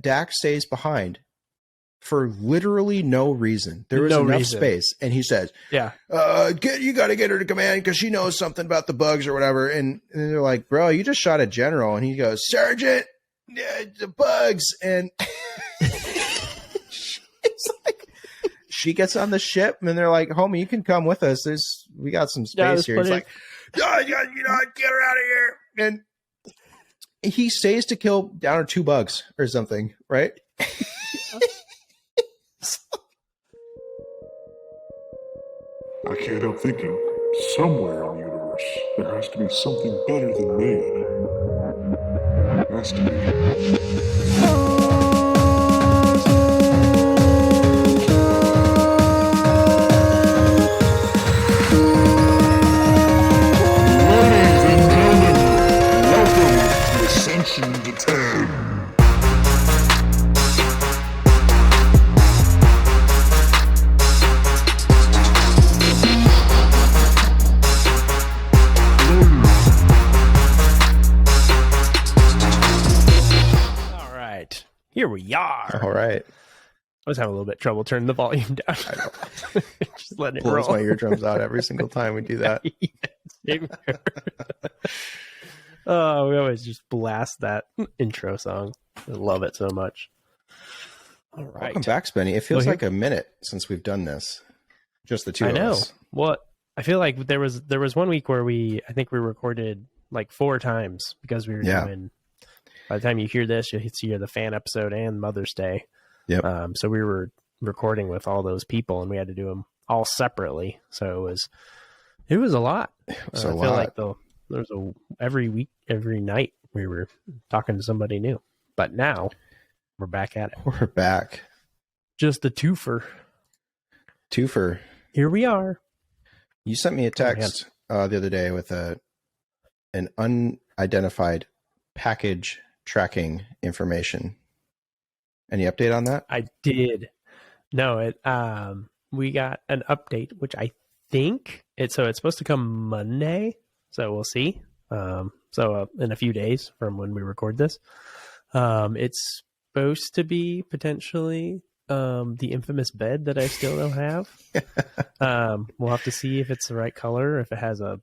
Dak stays behind for literally no reason. There was enough space, and he says, "Yeah, you got to get her to command because she knows something about the bugs or whatever." And they're like, "Bro, you just shot a general," and he goes, "Sergeant, the bugs." And she gets on the ship, and they're like, "Homie, you can come with us. We got some space here." He's like, "Get her out of here!" And he stays to kill down or 2 bugs or something, right? I can't help thinking, somewhere in the universe, there has to be something better than man. Has to be. Ladies and gentlemen, welcome to Ascension to 10. Here we are. All right. I was having a little bit of trouble turning the volume down. Just letting it blows roll. My eardrums out every single time we do that. Oh, we always just blast that intro song. I love it so much. All right. Welcome back, Spenny. It feels like a minute since we've done this. Just the two of us. Well, I feel like there was 1 week where I think we recorded like 4 times because we were doing. By the time you hear this, you'll hear the fan episode and Mother's Day. Yep. So we were recording with all those people, and we had to do them all separately. So it was a lot. I feel like there's every week, every night we were talking to somebody new. But now we're back at it. We're back. Just a twofer. Here we are. You sent me a text the other day with an unidentified package tracking information. Any update on that? I did. No, we got an update, which I think it's supposed to come Monday. So we'll see. In a few days from when we record this, it's supposed to be potentially the infamous bed that I still don't have. We'll have to see if it's the right color, if it has a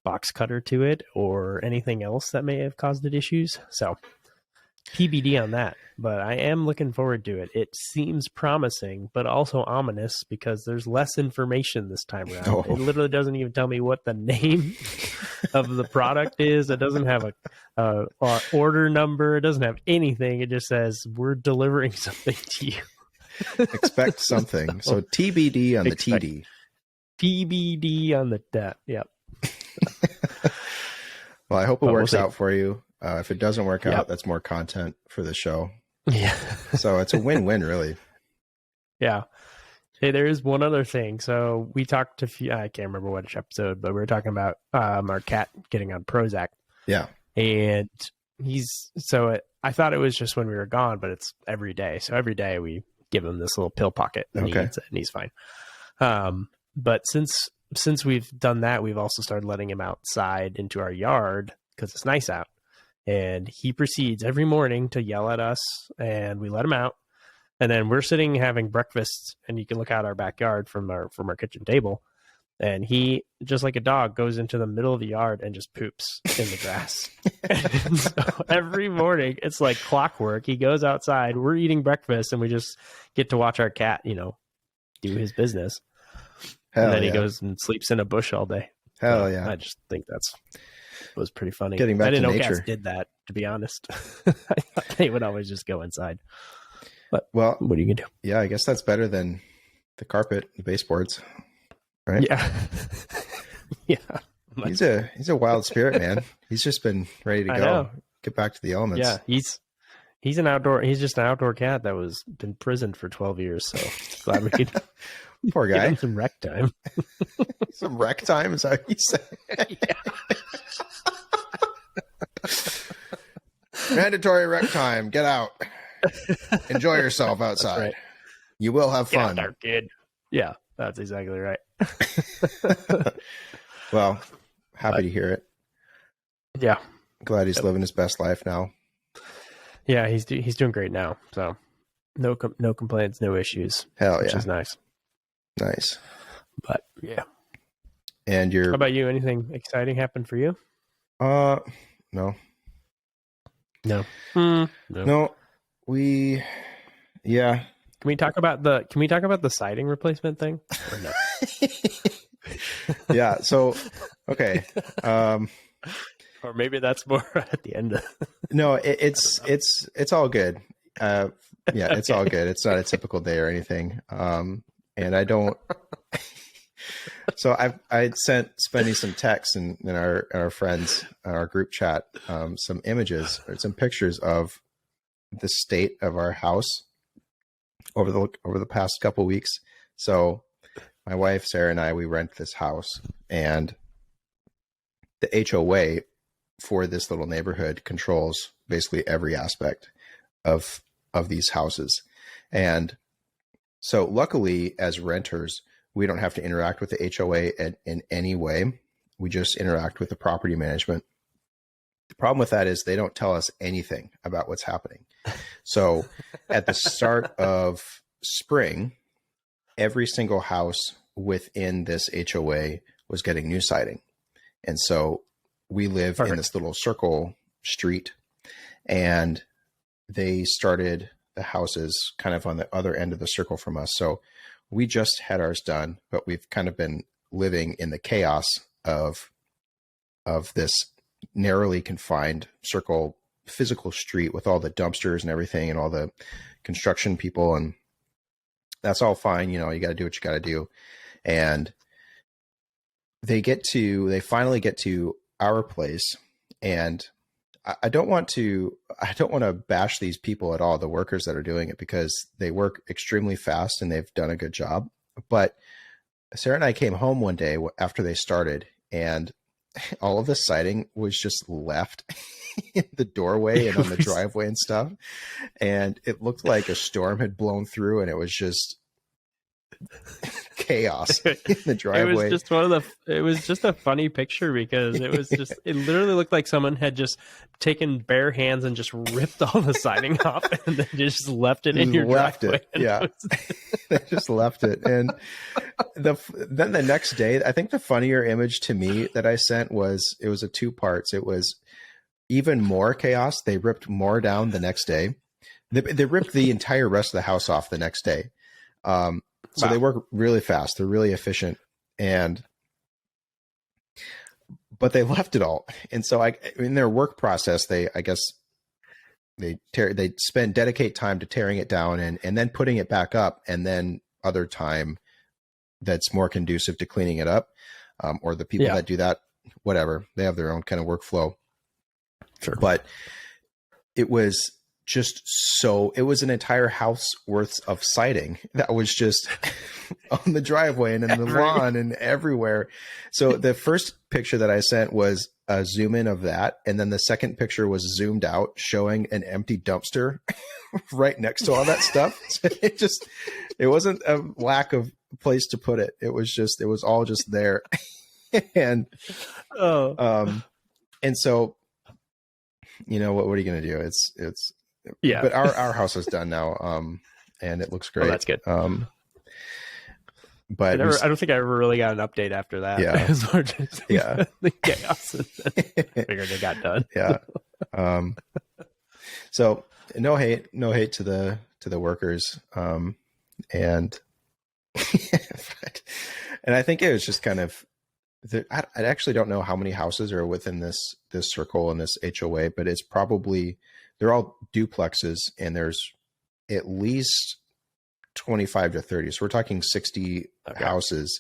box cutter to it, or anything else that may have caused it issues. So TBD on that, but I am looking forward to it. It seems promising, but also ominous because there's less information this time around. Oh. It literally doesn't even tell me what the name of the product is. It doesn't have a order number. It doesn't have anything. It just says we're delivering something to you. Expect something. So TBD on the TD. TBD on the that. Yep. Well, I hope it works out for you. If it doesn't work out, that's more content for the show. Yeah. So it's a win-win, really. Yeah. Hey, there is one other thing. So we talked I can't remember which episode, but we were talking about our cat getting on Prozac. Yeah. And I thought it was just when we were gone, but it's every day. So every day we give him this little pill pocket and he eats it and he's fine. But since we've done that, we've also started letting him outside into our yard because it's nice out. And he proceeds every morning to yell at us, and we let him out. And then we're sitting having breakfast, and you can look out our backyard from our kitchen table. And he, just like a dog, goes into the middle of the yard and just poops in the grass. So every morning, it's like clockwork. He goes outside, we're eating breakfast, and we just get to watch our cat, do his business. And then he goes and sleeps in a bush all day. Hell yeah. I just think it was pretty funny. Getting back I didn't to know nature. cats did that, to be honest. I thought they would always just go inside. But what are you gonna do? Yeah, I guess that's better than the carpet, the baseboards, right? Yeah. Yeah. He's a wild spirit, man. He's just been ready to go. Get back to the elements. Yeah, he's just an outdoor cat that was imprisoned for 12 years. So glad we could poor guy. Give him some rec time. Some rec time is how you say. Mandatory rec time. Get out. Enjoy yourself outside. Right. You will have fun. Get out there, kid. Yeah, that's exactly right. Well, happy to hear it. Yeah. Glad he's living his best life now. Yeah, he's doing great now. So no complaints, no issues. Hell which yeah. is nice. Nice. But yeah. And How about you? Anything exciting happened for you? No. No. No. Yeah. Can we talk about the siding replacement thing? Or no? Yeah. So, okay. Or maybe that's more at the end. No, it's all good. Yeah, it's all good. It's not a typical day or anything. And I don't. So I sent Spenny some texts and our friends, our group chat, some images or some pictures of the state of our house over the past couple weeks. So my wife Sarah and I, we rent this house, and the HOA for this little neighborhood controls basically every aspect of these houses. And so luckily as renters, we don't have to interact with the HOA in any way. We just interact with the property management. The problem with that is they don't tell us anything about what's happening. So at the start of spring, every single house within this HOA was getting new siding. And so we live in this little circle street, and they started the houses kind of on the other end of the circle from us. So we just had ours done, but we've kind of been living in the chaos of this narrowly confined circle physical street with all the dumpsters and everything and all the construction people. And that's all fine. You know, you got to do what you got to do. And they finally get to our place, and I don't want to bash these people at all, the workers that are doing it, because they work extremely fast and they've done a good job. But Sarah and I came home one day after they started, and all of the siding was just left in the doorway and on the driveway and stuff. And it looked like a storm had blown through, and it was just chaos in the driveway. It was just a funny picture, because it literally looked like someone had just taken bare hands and just ripped all the siding off and then just left it in your driveway. Yeah. They just left it. And then the next day, I think the funnier image to me that I sent was, it was a 2 parts. It was even more chaos. They ripped more down the next day. They ripped the entire rest of the house off the next day. So They work really fast. They're really efficient, but they left it all. And so in their work process, they dedicate time to tearing it down and then putting it back up, and then other time that's more conducive to cleaning it up. Or the people that do that, whatever, they have their own kind of workflow. Sure. But it was it was an entire house worth of siding that was just on the driveway and in the lawn and everywhere. So the first picture that I sent was a zoom in of that. And then the second picture was zoomed out, showing an empty dumpster right next to all that stuff. So it wasn't a lack of place to put it. It was all just there. And so, you know, what are you going to do? It's, yeah, but our house is done now. And it looks great. Oh, that's good. But I don't think I ever really got an update after that. Yeah. It was more just the chaos. And figured it got done. Yeah. So no hate to the workers. And I think it was just kind of, I actually don't know how many houses are within this circle and this HOA, but it's probably, they're all duplexes, and there's at least 25 to 30. So we're talking 60 houses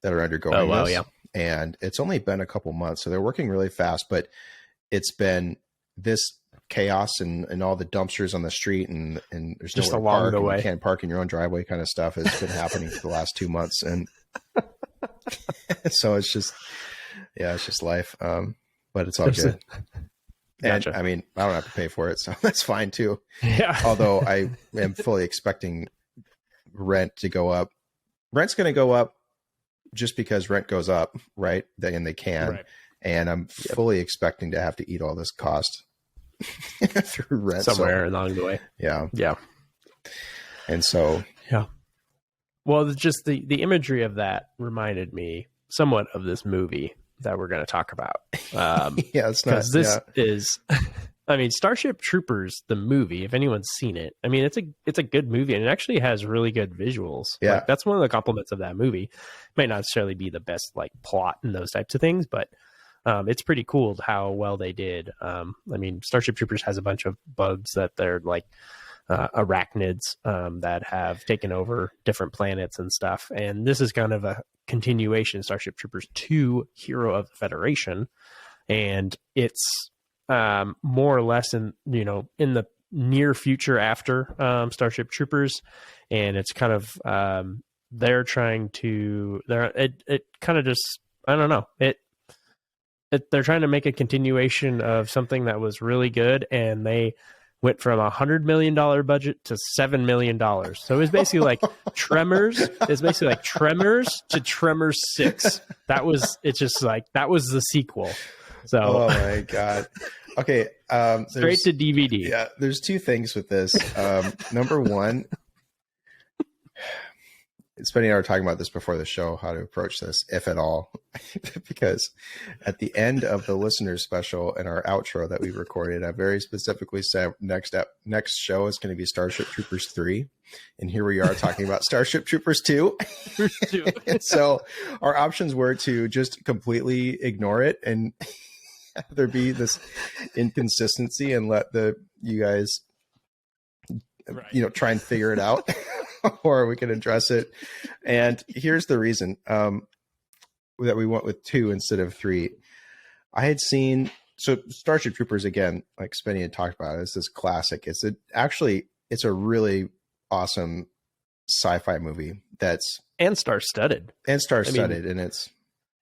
that are undergoing this. Yeah. And it's only been a couple months. So they're working really fast, but it's been this chaos and all the dumpsters on the street and there's just nowhere along to park, the and way. you can't park in your own driveway kind of stuff has been happening for the last 2 months. And so it's just life. But it's all good. Gotcha. And I mean, I don't have to pay for it, so that's fine too. Yeah. Although I am fully expecting rent to go up. Rent's going to go up just because rent goes up, right? And they can. Right. And I'm fully expecting to have to eat all this cost. through rent somewhere along the way. Yeah. And so well, just the imagery of that reminded me somewhat of this movie that we're going to talk about. it's not, this is, I mean, Starship Troopers, the movie, if anyone's seen it, I mean, it's a good movie, and it actually has really good visuals. Yeah. Like, that's one of the compliments of that movie. It might not necessarily be the best like plot and those types of things, but it's pretty cool how well they did. I mean, Starship Troopers has a bunch of bugs that they're like arachnids that have taken over different planets and stuff. And this is kind of a continuation, Starship Troopers 2, Hero of the Federation. And it's more or less in the near future after Starship Troopers. And it's kind of, they're trying to, it kind of just, I don't know, they're trying to make a continuation of something that was really good, and they went from $100 million budget to $7 million. So it was basically like Tremors. It's basically like Tremors to Tremors 6. That was the sequel. So oh my God. Okay. Straight to DVD. Yeah. There's two things with this. Number one, Spenny and I were talking about this before the show, how to approach this, if at all, because at the end of the listener special and our outro that we recorded, I very specifically said next show is going to be Starship Troopers 3. And here we are talking about Starship Troopers 2. So our options were to just completely ignore it and have there be this inconsistency and let you guys, try and figure it out. Or we can address it. And here's the reason that we went with 2 instead of 3. I had seen, so Starship Troopers, again, like Spenny had talked about, is this classic. It's a really awesome sci-fi movie and star-studded. And it's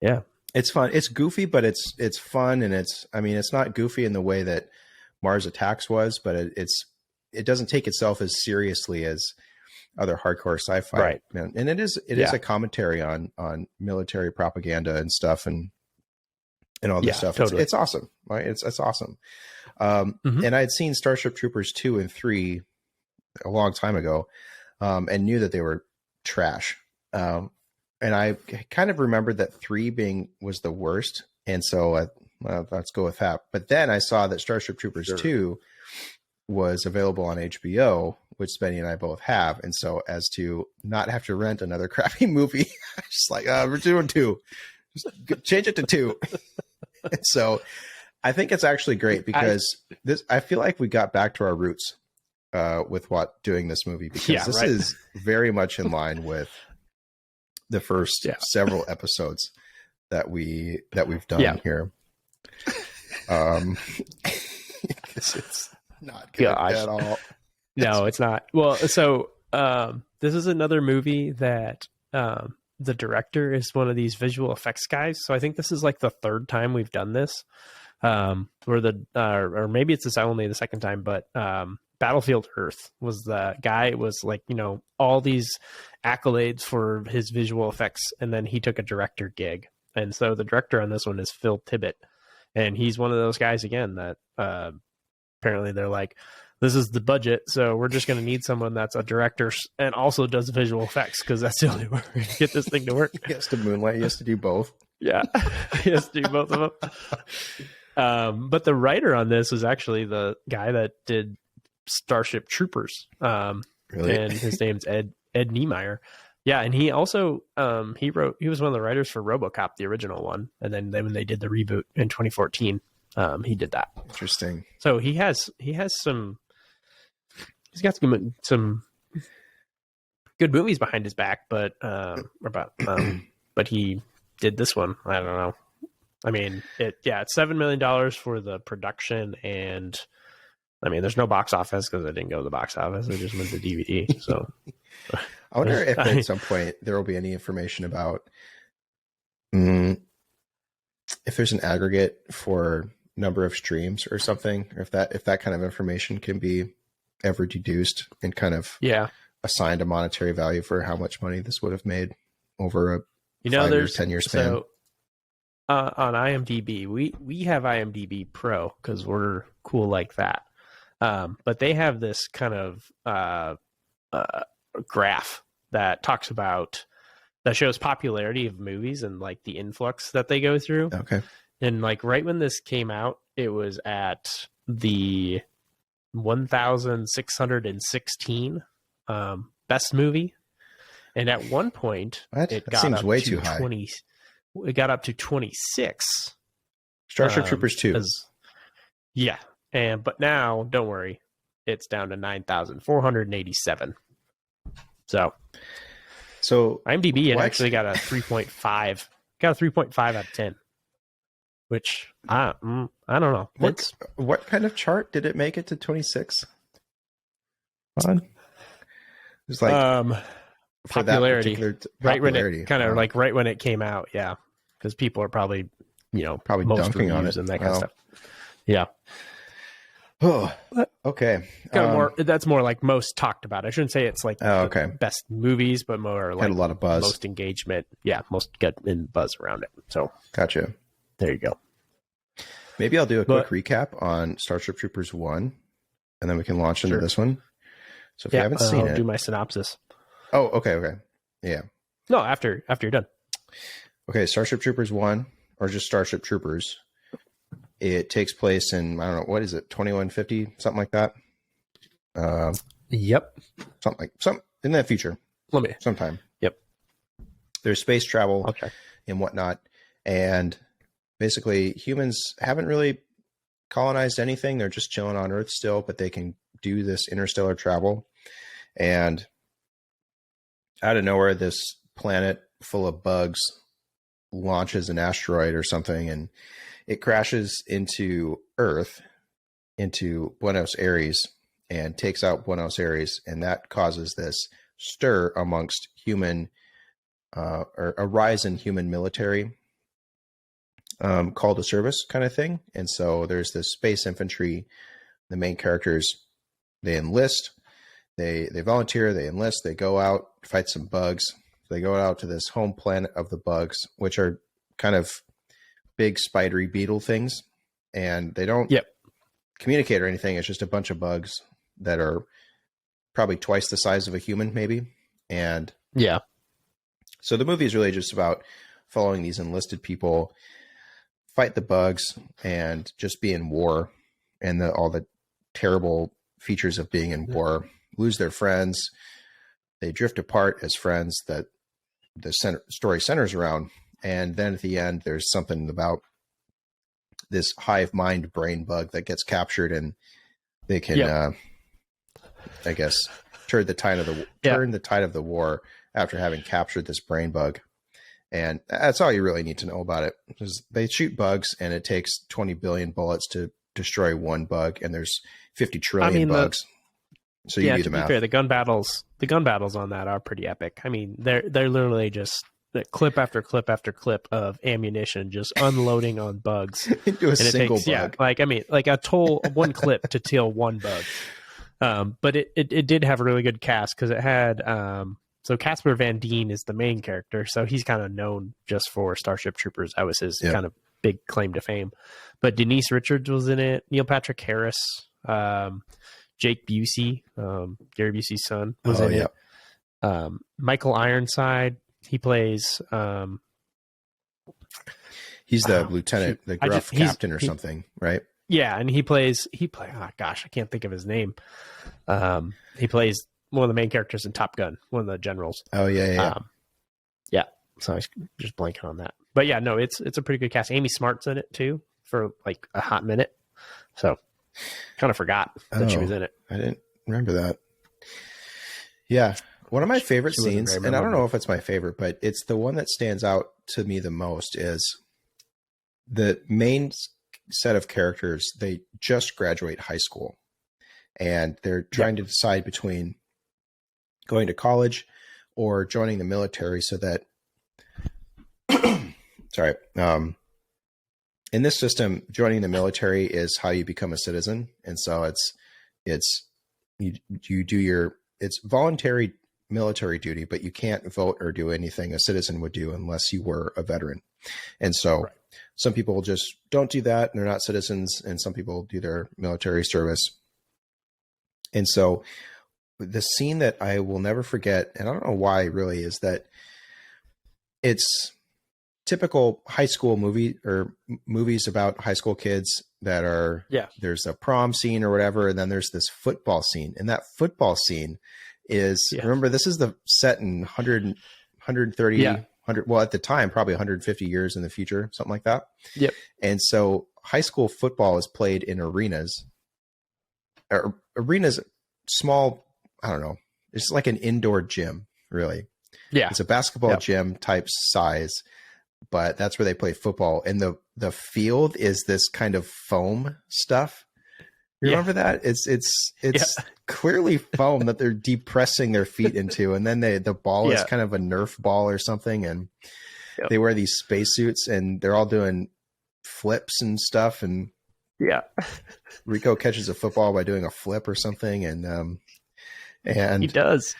yeah, it's fun. It's goofy, but it's fun, and it's not goofy in the way that Mars Attacks was, but it doesn't take itself as seriously as other hardcore sci-fi, right? And it is a commentary on military propaganda and stuff, and all this stuff. Totally. It's awesome, right? It's awesome. And I had seen Starship Troopers 2 and 3 a long time ago, and knew that they were trash. And I kind of remembered that 3 was the worst, and so let's go with that. But then I saw that Starship Troopers 2 was available on HBO, which Spenny and I both have. And so as to not have to rent another crappy movie, I was just like, we're doing 2. Just change it to 2. And so I think it's actually great because I feel like we got back to our roots with doing this movie, because this is very much in line with the first several episodes that we've done here. It's not good at all. No, it's not. Well, so this is another movie that the director is one of these visual effects guys. So I think this is like the 3rd time we've done this, or maybe it's only the 2nd time. But Battlefield Earth was the guy. It was like, all these accolades for his visual effects, and then he took a director gig. And so the director on this one is Phil Tippett, and he's one of those guys again that apparently they're like, this is the budget, so we're just going to need someone that's a director and also does visual effects, because that's the only way we're going to get this thing to work. He has to moonlight. He has to do both. Yeah, he has to do both of them. But the writer on this was actually the guy that did Starship Troopers. Really? And his name's Ed Niemeyer. Yeah, and he also he was one of the writers for RoboCop, the original one, and then when they did the reboot in 2014, he did that. Interesting. So he's got some good movies behind his back, but but he did this one. I don't know. I mean, it's $7 million for the production, and I mean, there's no box office because I didn't go to the box office. I just went to DVD. So I wonder if at some point there will be any information about if there's an aggregate for number of streams or something, or if that kind of information can be ever deduced and kind of assigned a monetary value for how much money this would have made over a 10-year span. So on IMDb, we have IMDb Pro because we're cool like that. But they have this kind of graph that talks about, that shows popularity of movies and like the influx that they go through. Okay. And like right when this came out, it was at the 1,616 best movie. And at one point, it got seems up way to too high. 20. It got up to 26. Starship Troopers 2. Yeah. But now, don't worry, it's down to 9,487. So IMDb it actually got a 3.5. Got a 3.5 out of 10. Which I don't know. What kind of chart did it make it to 26? On? It was like popularity, right when it kind of like right when it came out, yeah, because people are probably probably most dunking on it and that kind of stuff. Yeah. Oh, okay. That's more like most talked about. I shouldn't say it's like best movies, but more like had a lot of buzz, most engagement. Yeah, most get in buzz around it. So gotcha. There you go. Maybe I'll do a quick recap on Starship Troopers 1, and then we can launch into this one. So if you haven't seen I'll do my synopsis. Oh, okay. Yeah. No, after you're done. Okay, Starship Troopers 1, or just Starship Troopers. It takes place in, I don't know, what is it, 2150, something like that? Yep. Something in that future. Sometime. Yep. There's space travel and whatnot, and basically humans haven't really colonized anything. They're just chilling on Earth still, but they can do this interstellar travel. And out of nowhere, this planet full of bugs launches an asteroid or something, and it crashes into Earth, into Buenos Aires, and takes out Buenos Aires, and that causes this stir amongst human, or a rise in human military, call to service kind of thing. And so there's this space infantry. The main characters, they enlist, they volunteer, they enlist, they go out, fight some bugs. They go out to this home planet of the bugs, which are kind of big spidery beetle things, and they don't communicate or anything. It's just a bunch of bugs that are probably twice the size of a human, maybe. And so the movie is really just about following these enlisted people fight the bugs and just be in war, and all the terrible features of being in war, lose their friends. They drift apart as friends that the story centers around. And then at the end, there's something about this hive mind brain bug that gets captured, and they can, I guess, turn the tide of the war after having captured this brain bug. And that's all you really need to know about it. Because they shoot bugs, and it takes 20 billion bullets to destroy one bug, and there's 50 trillion bugs. So you do the math. Fair, the gun battles on that are pretty epic. I mean, they're literally just clip after clip after clip of ammunition just unloading on bugs into a single bug. Yeah, like one clip to kill one bug. But it did have a really good cast, because it had so Casper Van Dien is the main character, so he's kind of known just for Starship Troopers. That was his kind of big claim to fame. But Denise Richards was in it, Neil Patrick Harris, Jake Busey, Gary Busey's son, was in it. Michael Ironside, he plays. He's the lieutenant, the gruff captain or something, right? Yeah, and he plays. Oh gosh, I can't think of his name. He plays one of the main characters in Top Gun, one of the generals. Oh yeah. So I was just blanking on that. But yeah, no, it's a pretty good cast. Amy Smart's in it too for like a hot minute. So kind of forgot that she was in it. I didn't remember that. Yeah. One of my favorite scenes, and I don't know if it's my favorite, but it's the one that stands out to me the most, is the main set of characters. They just graduate high school, and they're trying to decide between going to college or joining the military, so that in this system, joining the military is how you become a citizen. And so it's voluntary military duty, but you can't vote or do anything a citizen would do unless you were a veteran. And so some people just don't do that, and they're not citizens, and some people do their military service. And so the scene that I will never forget, and I don't know why really, is that it's typical high school movie or movies about high school kids that are, there's a prom scene or whatever. And then there's this football scene, and that football scene is, remember, this is the set in 130, 100, well, at the time, probably 150 years in the future, something like that. Yep. And so high school football is played in arenas, or arenas, small, I don't know. It's like an indoor gym, really. Yeah. It's a basketball gym type size, but that's where they play football. And the field is this kind of foam stuff. You remember that? It's clearly foam that they're depressing their feet into. And then the ball is kind of a Nerf ball or something. And they wear these spacesuits, and they're all doing flips and stuff. And Rico catches a football by doing a flip or something. And he does.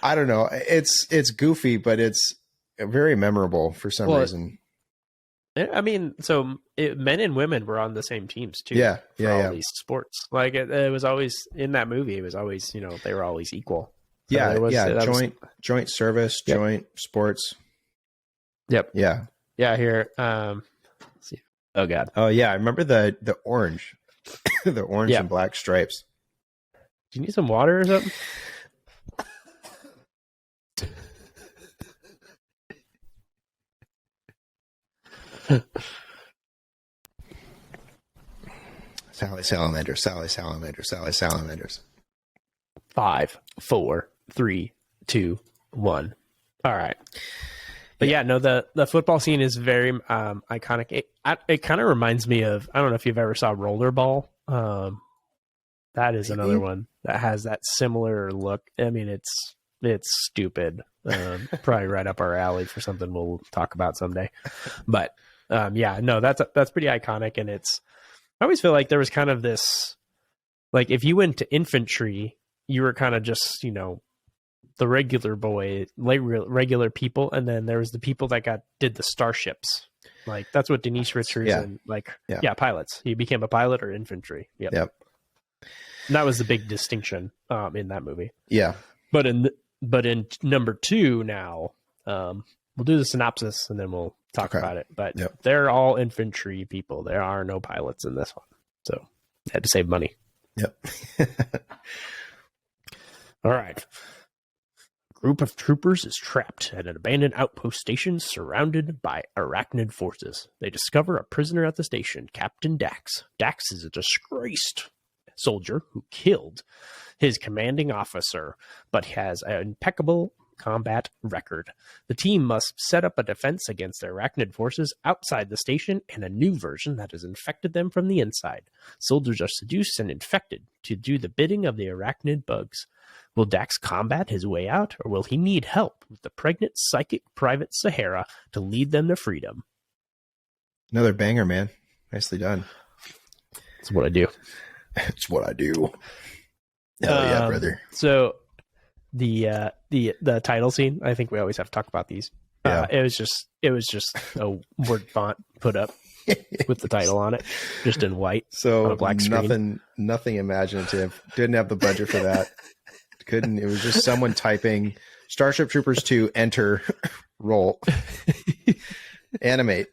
I don't know. It's goofy, but it's very memorable for some reason. I mean, so men and women were on the same teams too. For all these sports. Like it was always in that movie. It was always, they were always equal. So joint service, joint sports. Yep. Yeah. Here. Let's see. Oh God. Oh yeah. I remember the orange, the orange and black stripes. Do you need some water or something? Sally Salamanders. 5, 4, 3, 2, 1. All right. But the football scene is very iconic. It kind of reminds me of, I don't know if you've ever saw Rollerball. That is another one that has that similar look. I mean, it's stupid. Probably right up our alley for something we'll talk about someday. But that's pretty iconic. And I always feel like there was kind of this, like if you went to infantry, you were kind of just, the regular boy, regular people. And then there was the people that did the starships. Like that's what Denise Richards and pilots. You became a pilot or infantry. Yep. And that was the big distinction in that movie. Yeah. But in number 2 now, we'll do the synopsis and then we'll talk about it. But they're all infantry people. There are no pilots in this one. So I had to save money. Yep. All right. A group of troopers is trapped at an abandoned outpost station surrounded by arachnid forces. They discover a prisoner at the station, Captain Dax. Dax is a disgraced soldier who killed his commanding officer, but has an impeccable combat record. The team must set up a defense against the arachnid forces outside the station and a new version that has infected them from the inside. Soldiers are seduced and infected to do the bidding of the arachnid bugs. Will Dax combat his way out, or will he need help with the pregnant psychic Private Sahara to lead them to freedom? Another banger, man. Nicely done. That's what I do. It's what I do. Hell yeah, brother. So the title scene, I think we always have to talk about these. It was just a word font put up with the title on it, just in white. So on a black screen. Nothing imaginative. Didn't have the budget for that. Couldn't. It was just someone typing Starship Troopers 2, enter, roll, animate.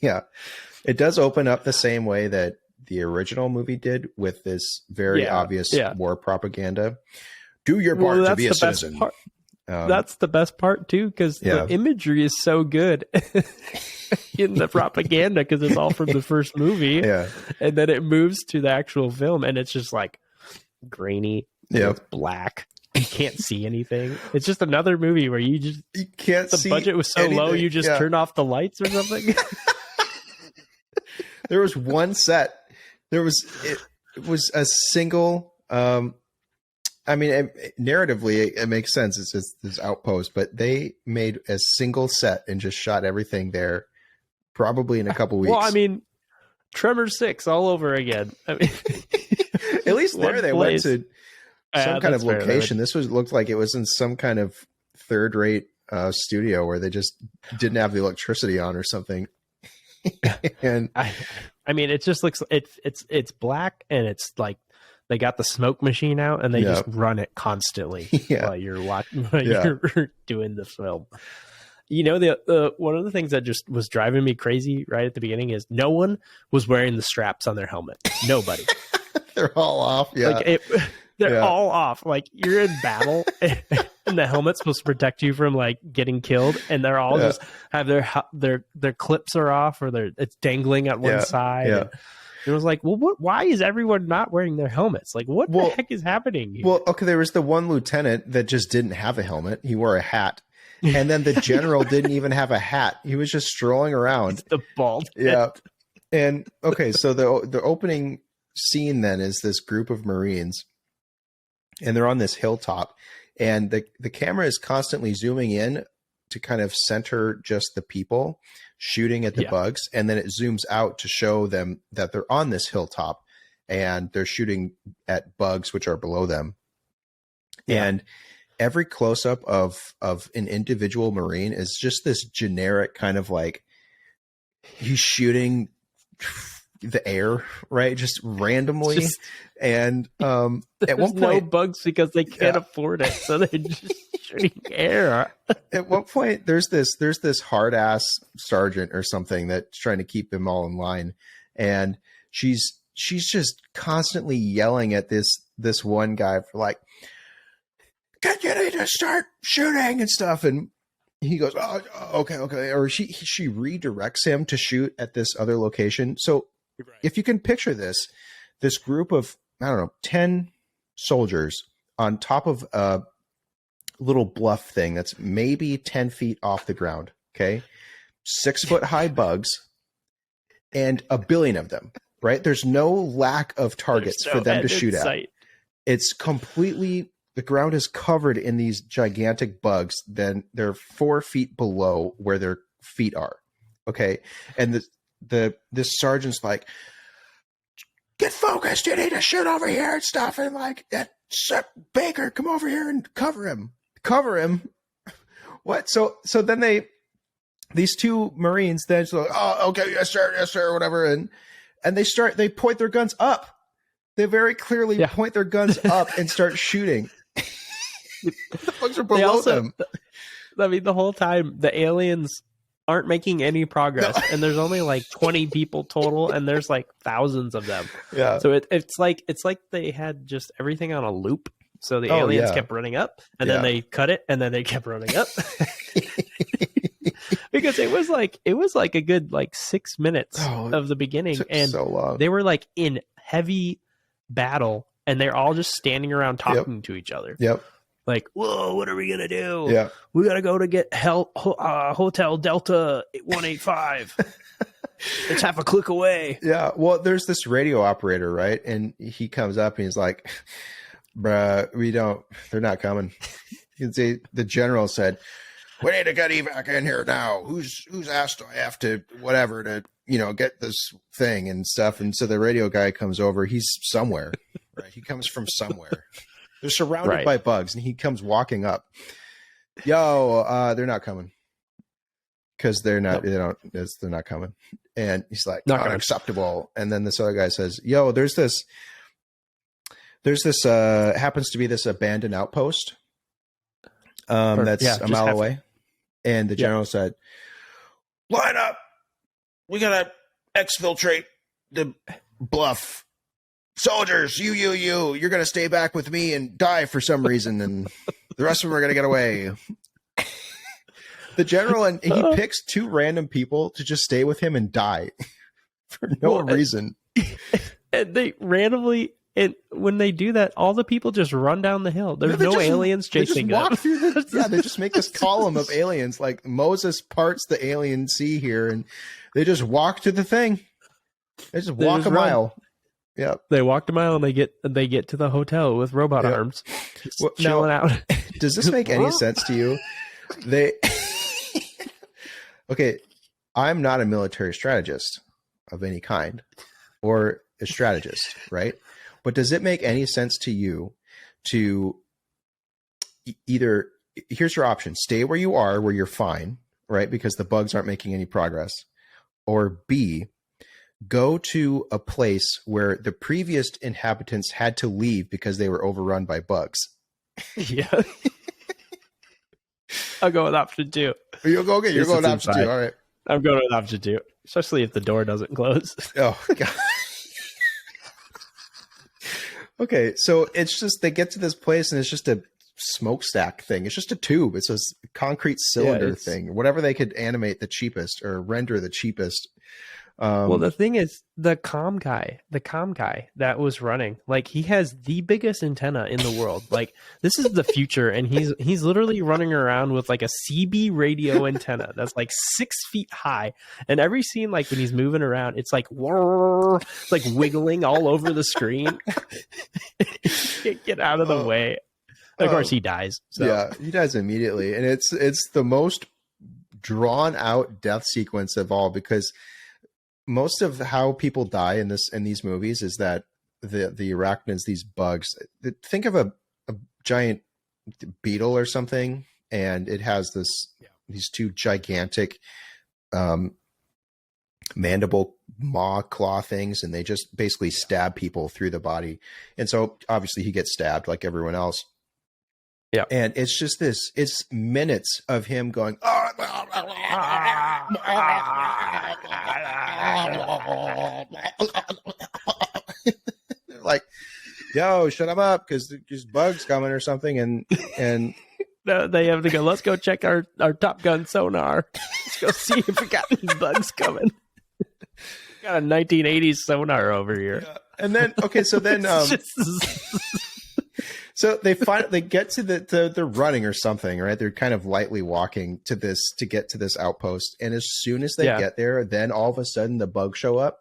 Yeah. It does open up the same way that the original movie did, with this very obvious war propaganda. Do your part to be a citizen. That's the best part too, because the imagery is so good in the propaganda, because it's all from the first movie. And then it moves to the actual film, and it's just like grainy. It's black. You can't see anything. It's just another movie where you can't see. The budget was so low, you just turn off the lights or something. There was one set. It was a single. Narratively, it makes sense. It's just this outpost, but they made a single set and just shot everything there, probably in a couple weeks. Well, Tremors 6 all over again. At least there they went to some kind of location. This looked like it was in some kind of third-rate studio where they just didn't have the electricity on or something. And I mean, it just looks it's black, and it's like they got the smoke machine out and they just run it constantly while you're watching, you're doing the film. You know, the one of the things that just was driving me crazy right at the beginning is no one was wearing the straps on their helmet. Nobody. They're all off. Yeah. Like they're all off. Like, you're in battle and the helmet's supposed to protect you from like getting killed, and they're all just have their clips are off, or it's dangling at one side. Yeah. And it was like, well, why is everyone not wearing their helmets? Like, what the heck is happening here? Well, okay, there was the one lieutenant that just didn't have a helmet. He wore a hat. And then the general didn't even have a hat. He was just strolling around. It's the bald head. Yeah. And okay, so the opening scene then is this group of Marines, and they're on this hilltop, and the camera is constantly zooming in to kind of center just the people shooting at the bugs, and then it zooms out to show them that they're on this hilltop and they're shooting at bugs which are below them. And every close-up of an individual Marine is just this generic kind of like, he's shooting the air, right? Just randomly. And at one point, no bugs because they can't afford it, so they're just shooting air. At one point, there's this hard ass sergeant or something that's trying to keep them all in line, and she's just constantly yelling at this one guy for like, you need to start shooting and stuff. And he goes, oh, okay. Or she redirects him to shoot at this other location. So if you can picture this group of, I don't know, 10 soldiers on top of a little bluff thing that's maybe 10 feet off the ground. Okay. 6 foot high bugs and a billion of them, right? There's no lack of targets for them to shoot at. It's completely, the ground is covered in these gigantic bugs. Then they're 4 feet below where their feet are. Okay. And this sergeant's like, get focused. You need to shoot over here and stuff. And like, Baker, come over here and cover him. What? So then these two Marines then just like, oh, okay. Yes, sir. Whatever. And they point their guns up. They very clearly point their guns up and start shooting. The bugs are below them. I mean, the whole time the aliens aren't making any progress, and there's only like 20 people total, and there's like thousands of them. Yeah. So it's like they had just everything on a loop. So the aliens kept running up, and then they cut it, and then they kept running up. Because it was like a good like 6 minutes of the beginning, and so long. They were like in heavy battle, and they're all just standing around talking to each other. Yep. Like, whoa, what are we gonna do? Yeah, we gotta go to get Hotel Delta 185. It's half a click away. Yeah. Well, there's this radio operator, right? And he comes up and he's like, bruh, they're not coming. You can see the general said, we need to get evac in here now. Who's asked do I have to, whatever, to, get this thing and stuff. And so the radio guy comes over. He's somewhere, right? He comes from somewhere. They're surrounded by bugs, and he comes walking up. Yo, they're not coming. Because they're not coming. And he's like, unacceptable. And then this other guy says, yo, there's this happens to be this abandoned outpost that's a mile away. And the general said, line up. We got to exfiltrate the bluff. Soldiers, you're going to stay back with me and die for some reason. And the rest of them are going to get away. The general, and he picks 2 random people to just stay with him and die for no reason. And they randomly, and when they do that, all the people just run down the hill. There's no aliens chasing them. They just make this column of aliens. Like Moses parts the alien sea here, and they just walk to the thing. They just walk a mile. Yeah, they walked a mile and they get to the hotel with robot arms, chilling out. Does this make any sense to you? Okay, I'm not a military strategist of any kind, or a strategist, right? But does it make any sense to you to either, here's your option: stay where you are, where you're fine, right? Because the bugs aren't making any progress, or B, go to a place where the previous inhabitants had to leave because they were overrun by bugs? Yeah. I'll go with option 2. You're going with option 2. All right. I'm going with option 2, especially if the door doesn't close. Oh, God. Okay, so it's just they get to this place and it's just a smokestack thing. It's just a tube. It's a concrete cylinder thing. Whatever they could animate the cheapest or render the cheapest. Well, the thing is, the comm guy that was running, like, he has the biggest antenna in the world. Like, this is the future, and he's literally running around with like a CB radio antenna that's like 6 feet high. And every scene, like when he's moving around, it's like whirr, it's like wiggling all over the screen. Can't get out of the way. Of course, he dies. So. Yeah, he dies immediately, and it's the most drawn out death sequence of all, because most of how people die in these movies is that the arachnids, these bugs, think of a giant beetle or something, and it has these 2 gigantic mandible maw claw things, and they just basically stab people through the body. And so obviously he gets stabbed like everyone else. Yeah. And it's just it's minutes of him going, like, yo, shut him up, because there's bugs coming or something. And they have to go, let's go check our Top Gun sonar. Let's go see if we got these bugs coming. Got a 1980s sonar over here. Yeah. And then, okay, so then, so they get to they're running or something, right? They're kind of lightly walking to get to this outpost. And as soon as they get there, then all of a sudden the bugs show up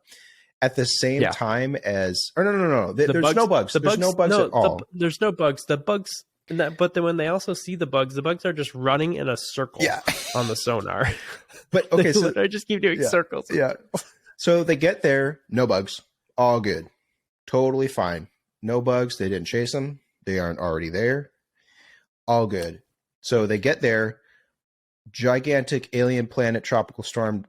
at the same time as, or no. There's no bugs. There's no bugs at all. There's no bugs. The bugs, but then when they also see the bugs are just running in a circle on the sonar. But okay, so I just keep doing circles. Yeah. So they get there, no bugs, all good, totally fine. No bugs. They didn't chase them. They aren't already there. All good. So they get there. Gigantic alien planet tropical storm.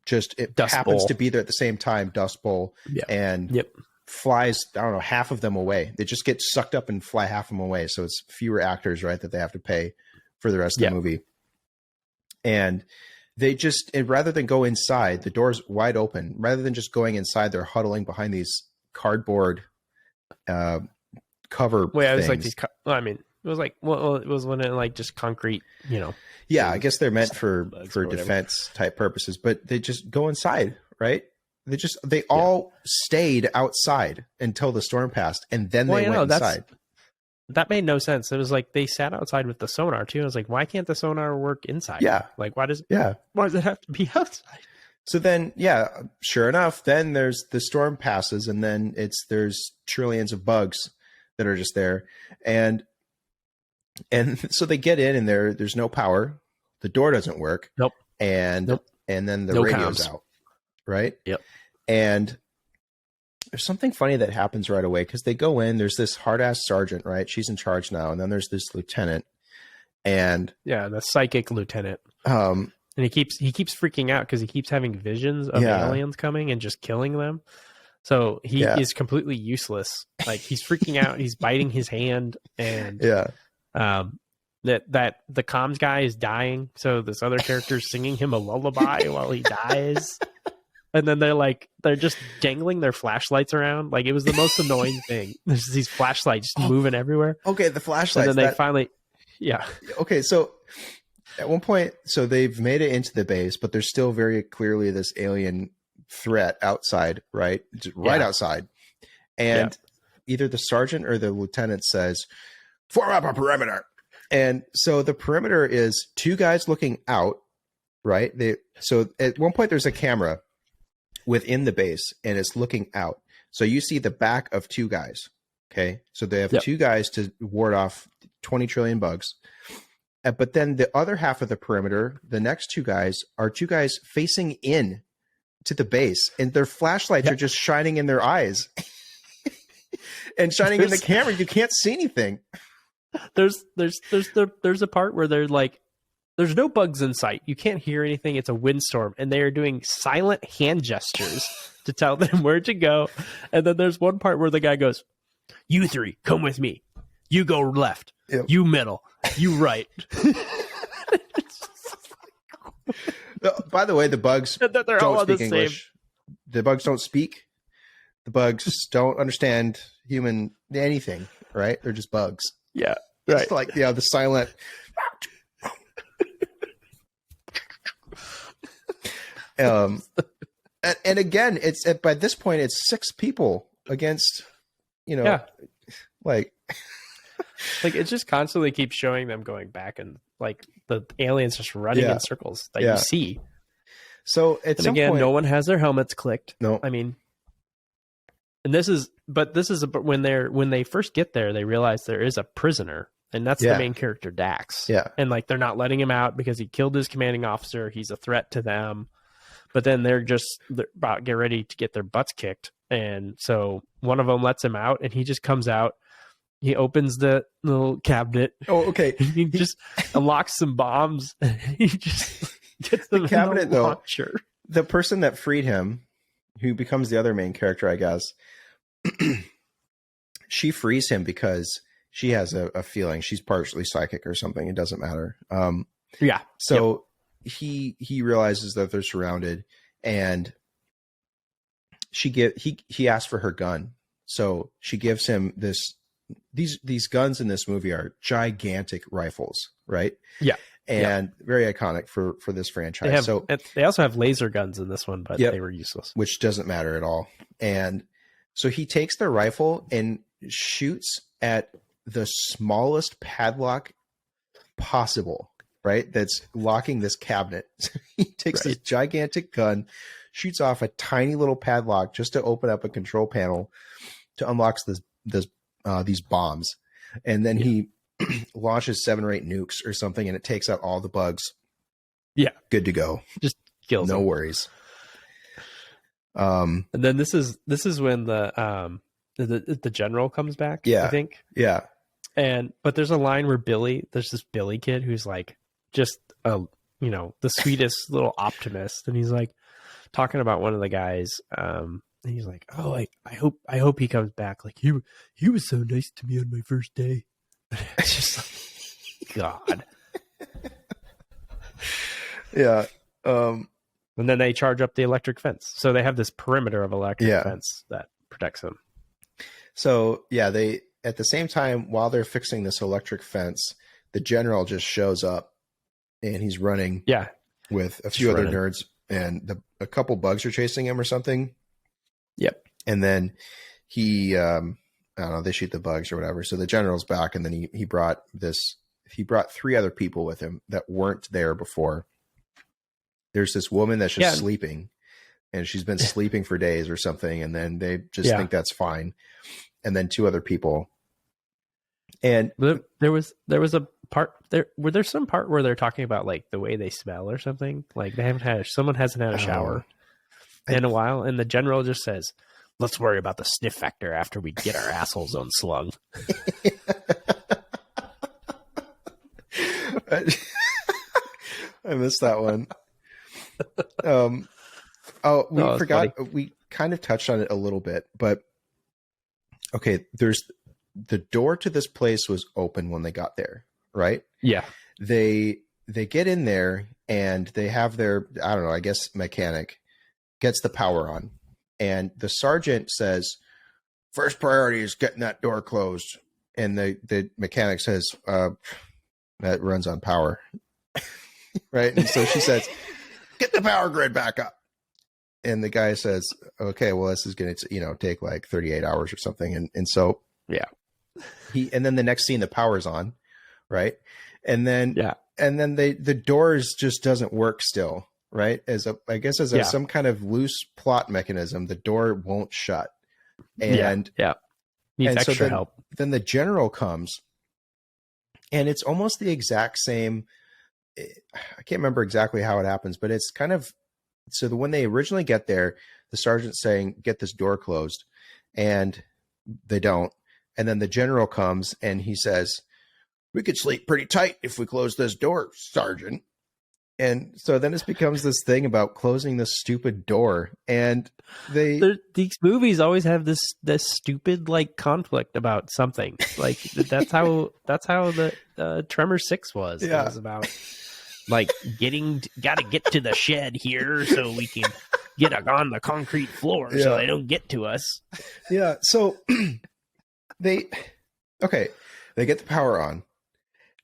Dust happens bowl. To be there at the same time. Dust bowl. And flies, I don't know, half of them away. They just get sucked up and fly half of them away. So it's fewer actors, right, that they have to pay for the rest of the movie. And they just, rather than go inside, the door's wide open. Rather than just going inside, they're huddling behind these cardboard cover. Wait, I was like these. It was like, well, it was when it like just concrete, Yeah, I guess they're meant for defense type purposes, but they just go inside, right? They all stayed outside until the storm passed, and then they went inside. That made no sense. It was like they sat outside with the sonar too. I was like, why can't the sonar work inside? Yeah, like why does it have to be outside? So then, sure enough, then there's the storm passes, and then there's trillions of bugs that are just there, and so they get in, and there's no power, the door doesn't work, and then the radio's out, right? Yep. And there's something funny that happens right away, because they go in, there's this hard ass sergeant, right? She's in charge now, and then there's this lieutenant, and the psychic lieutenant, and he keeps freaking out because he keeps having visions of aliens coming and just killing them. So he is completely useless. Like, he's freaking out. He's biting his hand, and that the comms guy is dying. So this other character is singing him a lullaby while he dies. And then they're just dangling their flashlights around. Like, it was the most annoying thing. There's these flashlights moving everywhere. Okay, the flashlights. And then they finally, Okay, so at one point, so they've made it into the base, but there's still very clearly this alien threat outside, right? Right outside. And either the sergeant or the lieutenant says, form up a perimeter. And so the perimeter is 2 guys looking out, right? So at one point there's a camera within the base, and it's looking out. So you see the back of 2 guys. Okay. So they have 2 guys to ward off 20 trillion bugs. But then the other half of the perimeter, the next 2 guys are 2 guys facing in to the base, and their flashlights are just shining in their eyes and shining in the camera. You can't see anything. There's a part where they're like, there's no bugs in sight. You can't hear anything. It's a windstorm, and they are doing silent hand gestures to tell them where to go. And then there's one part where the guy goes, "You three, come with me. You go left. Yep. You middle. You right." By the way, the bugs don't speak English. The bugs don't speak. The bugs don't understand human anything, right? They're just bugs. Yeah. Right. It's like, the silent. And again, it's by this point, it's 6 people against, like it just constantly keeps showing them going back, and like the aliens just running in circles that you see. So again, no one has their helmets clicked. No, I mean, and this is when they first get there, they realize there is a prisoner, and that's the main character, Dax. Yeah, and like they're not letting him out because he killed his commanding officer. He's a threat to them, but then they're about to get ready to get their butts kicked, and so one of them lets him out, and he just comes out. He opens the little cabinet. Oh, okay. He just unlocks some bombs. And he just gets them the cabinet, in the launcher. Though, the person that freed him, who becomes the other main character, I guess, she frees him because she has a feeling she's partially psychic or something. It doesn't matter. Yeah. So he realizes that they're surrounded, and he asks for her gun. So she gives him these guns in this movie are gigantic rifles, right? Yeah. And very iconic for this franchise. They also have laser guns in this one, but they were useless. Which doesn't matter at all. And so he takes the rifle and shoots at the smallest padlock possible, right? That's locking this cabinet. He takes this gigantic gun, shoots off a tiny little padlock just to open up a control panel to unlock these bombs. And then he launches 7 or 8 nukes or something, and it takes out all the bugs. Yeah. Good to go. Just kills no them. Worries. And then this is when the general comes back, I think. Yeah. But there's a line where there's this Billy kid who's like just the sweetest little optimist, and he's like talking about one of the guys. And he's like, "Oh, I hope he comes back. Like he was so nice to me on my first day." It's just like, God. Yeah. And then they charge up the electric fence. So they have this perimeter of electric fence that protects them. So they at the same time, while they're fixing this electric fence, the general just shows up, and he's running with a few other nerds, and a couple bugs are chasing him or something. Yep. And then he, I don't know, they shoot the bugs or whatever. So the general's back, and then he brought 3 other people with him that weren't there before. There's this woman that's just sleeping, and she's been sleeping for days or something. And then they just think that's fine. And then 2 other people. And there was a part there. Were there some part where they're talking about like the way they smell or something? Like someone hasn't had a shower in a while, and the general just says, "Let's worry about the sniff factor after we get our assholes unslung." I missed that one. We forgot. Funny. We kind of touched on it a little bit, but okay. There's the door to this place was open when they got there, right? Yeah. They get in there, and they have their, I don't know, I guess mechanic gets the power on, and the sergeant says, "First priority is getting that door closed." And the mechanic says, "That runs on power." Right. And so she says, "Get the power grid back up." And the guy says, "Okay, well, this is going to, take like 38 hours or something." And so, and then the next scene, the power's on. Right. And then, the doors just doesn't work still. Right. As some kind of loose plot mechanism, the door won't shut. And needs extra help. Then the general comes, and it's almost the exact same. I can't remember exactly how it happens, but it's kind of, so when they originally get there, the sergeant's saying, "Get this door closed," and they don't. And then the general comes, and he says, we could sleep pretty tight if we close this door, Sergeant. And so then it becomes this thing about closing this stupid door. And these movies always have this stupid like conflict about something. Like that's how the Tremor 6 was. Yeah. It was about like got to get to the shed here so we can get on the concrete floor so they don't get to us. Yeah. So they get the power on,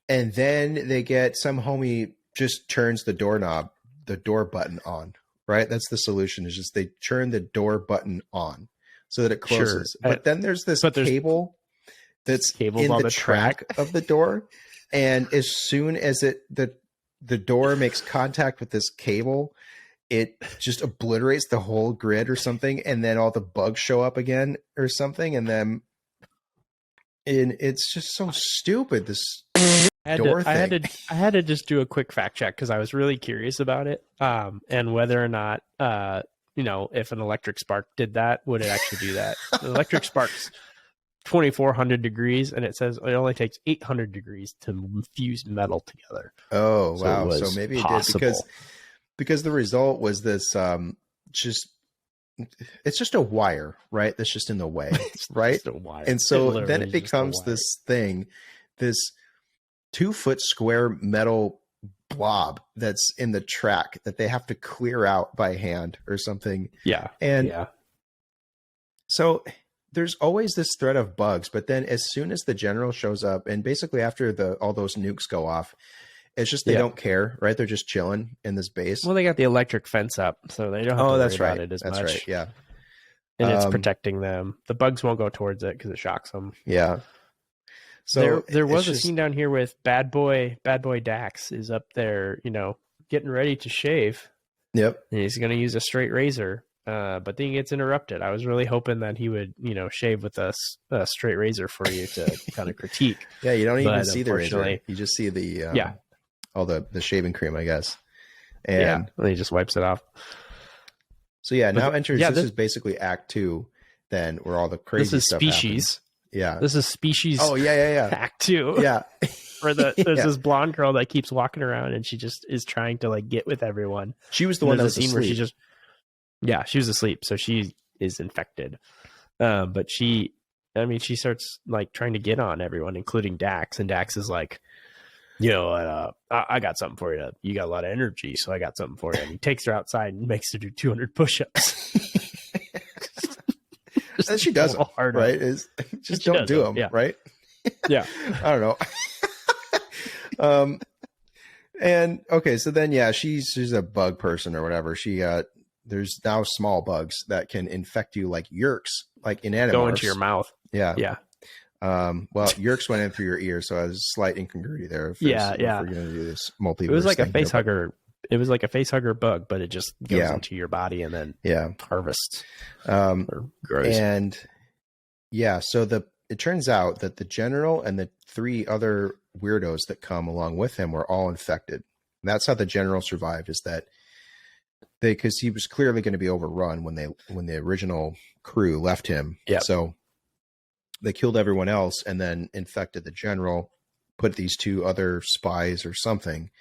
and then they get some homie just turns the door button on, right? That's the solution, is just they turn the door button on so that it closes. Sure. But then there's this cable that's in the track of the door. And as soon as the door makes contact with this cable, it just obliterates the whole grid or something. And then all the bugs show up again or something. And it's just so stupid. This I had to just do a quick fact check because I was really curious about it, and whether or not if an electric spark did that, would it actually do that? The electric spark's 2,400 degrees, and it says it only takes 800 degrees to fuse metal together. Oh wow! So maybe possible. It did because the result was this it's just a wire, right? That's just in the way, right? Just a wire. And so then it becomes this thing, this 2-foot square metal blob that's in the track that they have to clear out by hand or something. Yeah. And so there's always this threat of bugs, but then as soon as the general shows up, and basically after all those nukes go off, it's just they don't care, right? They're just chilling in this base. Well, they got the electric fence up, so they don't have to worry about it as much. That's right, yeah. And it's protecting them. The bugs won't go towards it because it shocks them. Yeah. So there was a scene down here with Bad Boy Dax is up there, getting ready to shave. Yep. And he's going to use a straight razor, but then he gets interrupted. I was really hoping that he would, shave with a straight razor for you to kind of critique. Yeah, you don't even see the razor. You just see the all the shaving cream, I guess. And he just wipes it off. So now enters this is basically Act 2, then where all the crazy stuff happens. Yeah. This is Species. Oh, yeah. Act 2. Yeah. Where there's this blonde girl that keeps walking around and she just is trying to like get with everyone. She was the one that was asleep. Where she was asleep. So she is infected. But she starts like trying to get on everyone, including Dax. And Dax is like, I got something for you. You got a lot of energy. So I got something for you. And he takes her outside and makes her do 200 push-ups. And she does them, right? Just don't do them, right? Yeah. I don't know. And okay, so then she's a bug person or whatever. There's now small bugs that can infect you like yerks, like in animals. Go into your mouth. Yeah. Yeah. Well, yerks went in through your ear, so I was a slight incongruity there. If we're going to do this multiverse. It was like a face hugger. It was like a face hugger bug, but it just goes into your body and then harvests. Or grows. And so it turns out that the general and the 3 other weirdos that come along with him were all infected. And that's how the general survived, is that because he was clearly going to be overrun when the original crew left him. Yeah. So they killed everyone else and then infected the general, put these 2 other spies or something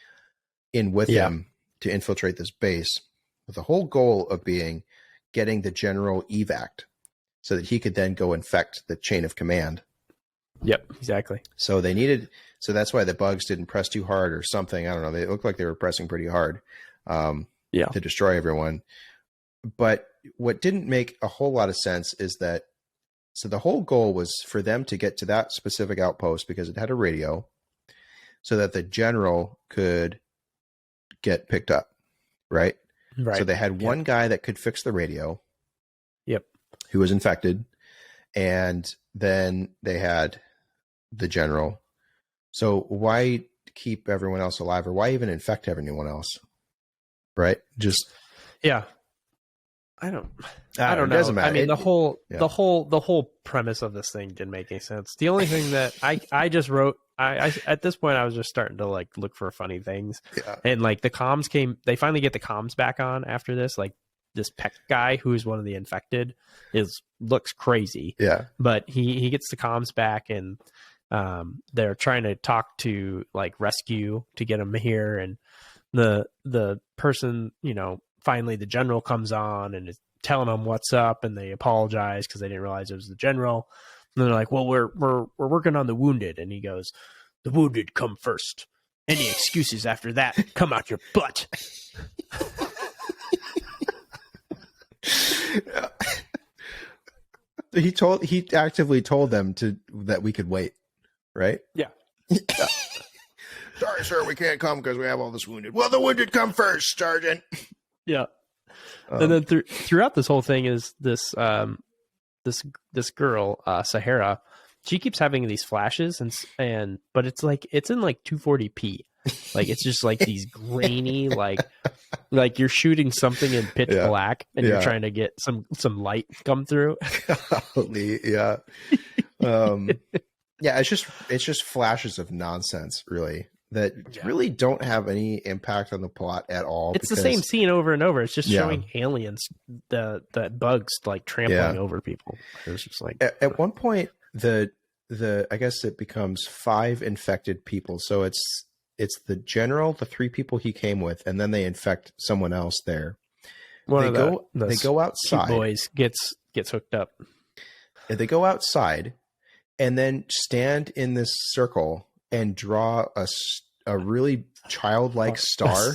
in with him to infiltrate this base, with the whole goal of being getting the general evac'd so that he could then go infect the chain of command. Yep, exactly. So that's why the bugs didn't press too hard or something. I don't know. They looked like they were pressing pretty hard to destroy everyone. But what didn't make a whole lot of sense is that, so the whole goal was for them to get to that specific outpost because it had a radio so that the general could get picked up, right? Right. So they had one guy that could fix the radio. Yep. Who was infected. And then they had the general. So why keep everyone else alive, or why even infect everyone else? Right? Just I don't know. It doesn't matter. I mean, the whole premise of this thing didn't make any sense. The only thing that I just wrote, I at this point I was just starting to like look for funny things, and like the comms they finally get the comms back on after this. Like this Peck guy, who's one of the infected, looks crazy. Yeah, but he gets the comms back, and they're trying to talk to like rescue to get him here, and the person, finally the general comes on and is telling them what's up, and they apologize because they didn't realize it was the general. And they're like, well, we're working on the wounded, and he goes, the wounded come first. Any excuses after that come out your butt. He actively told them that we could wait, right? Yeah. Sorry, sir, we can't come because we have all this wounded. Well, the wounded come first, Sergeant. Yeah. And then throughout this whole thing is this this girl, Sahara. She keeps having these flashes but it's like it's in like 240p. Like it's just like these grainy, like you're shooting something in pitch black and you're trying to get some light come through. Yeah. Yeah, it's just flashes of nonsense, really, that really don't have any impact on the plot at all. It's the same scene over and over. It's just showing aliens, the bugs like trampling over people. It was just like at one point I guess it becomes 5 infected people. So it's the general, the 3 people he came with, and then they infect someone else there. They go outside. Boys gets hooked up. And they go outside and then stand in this circle and draw a really childlike star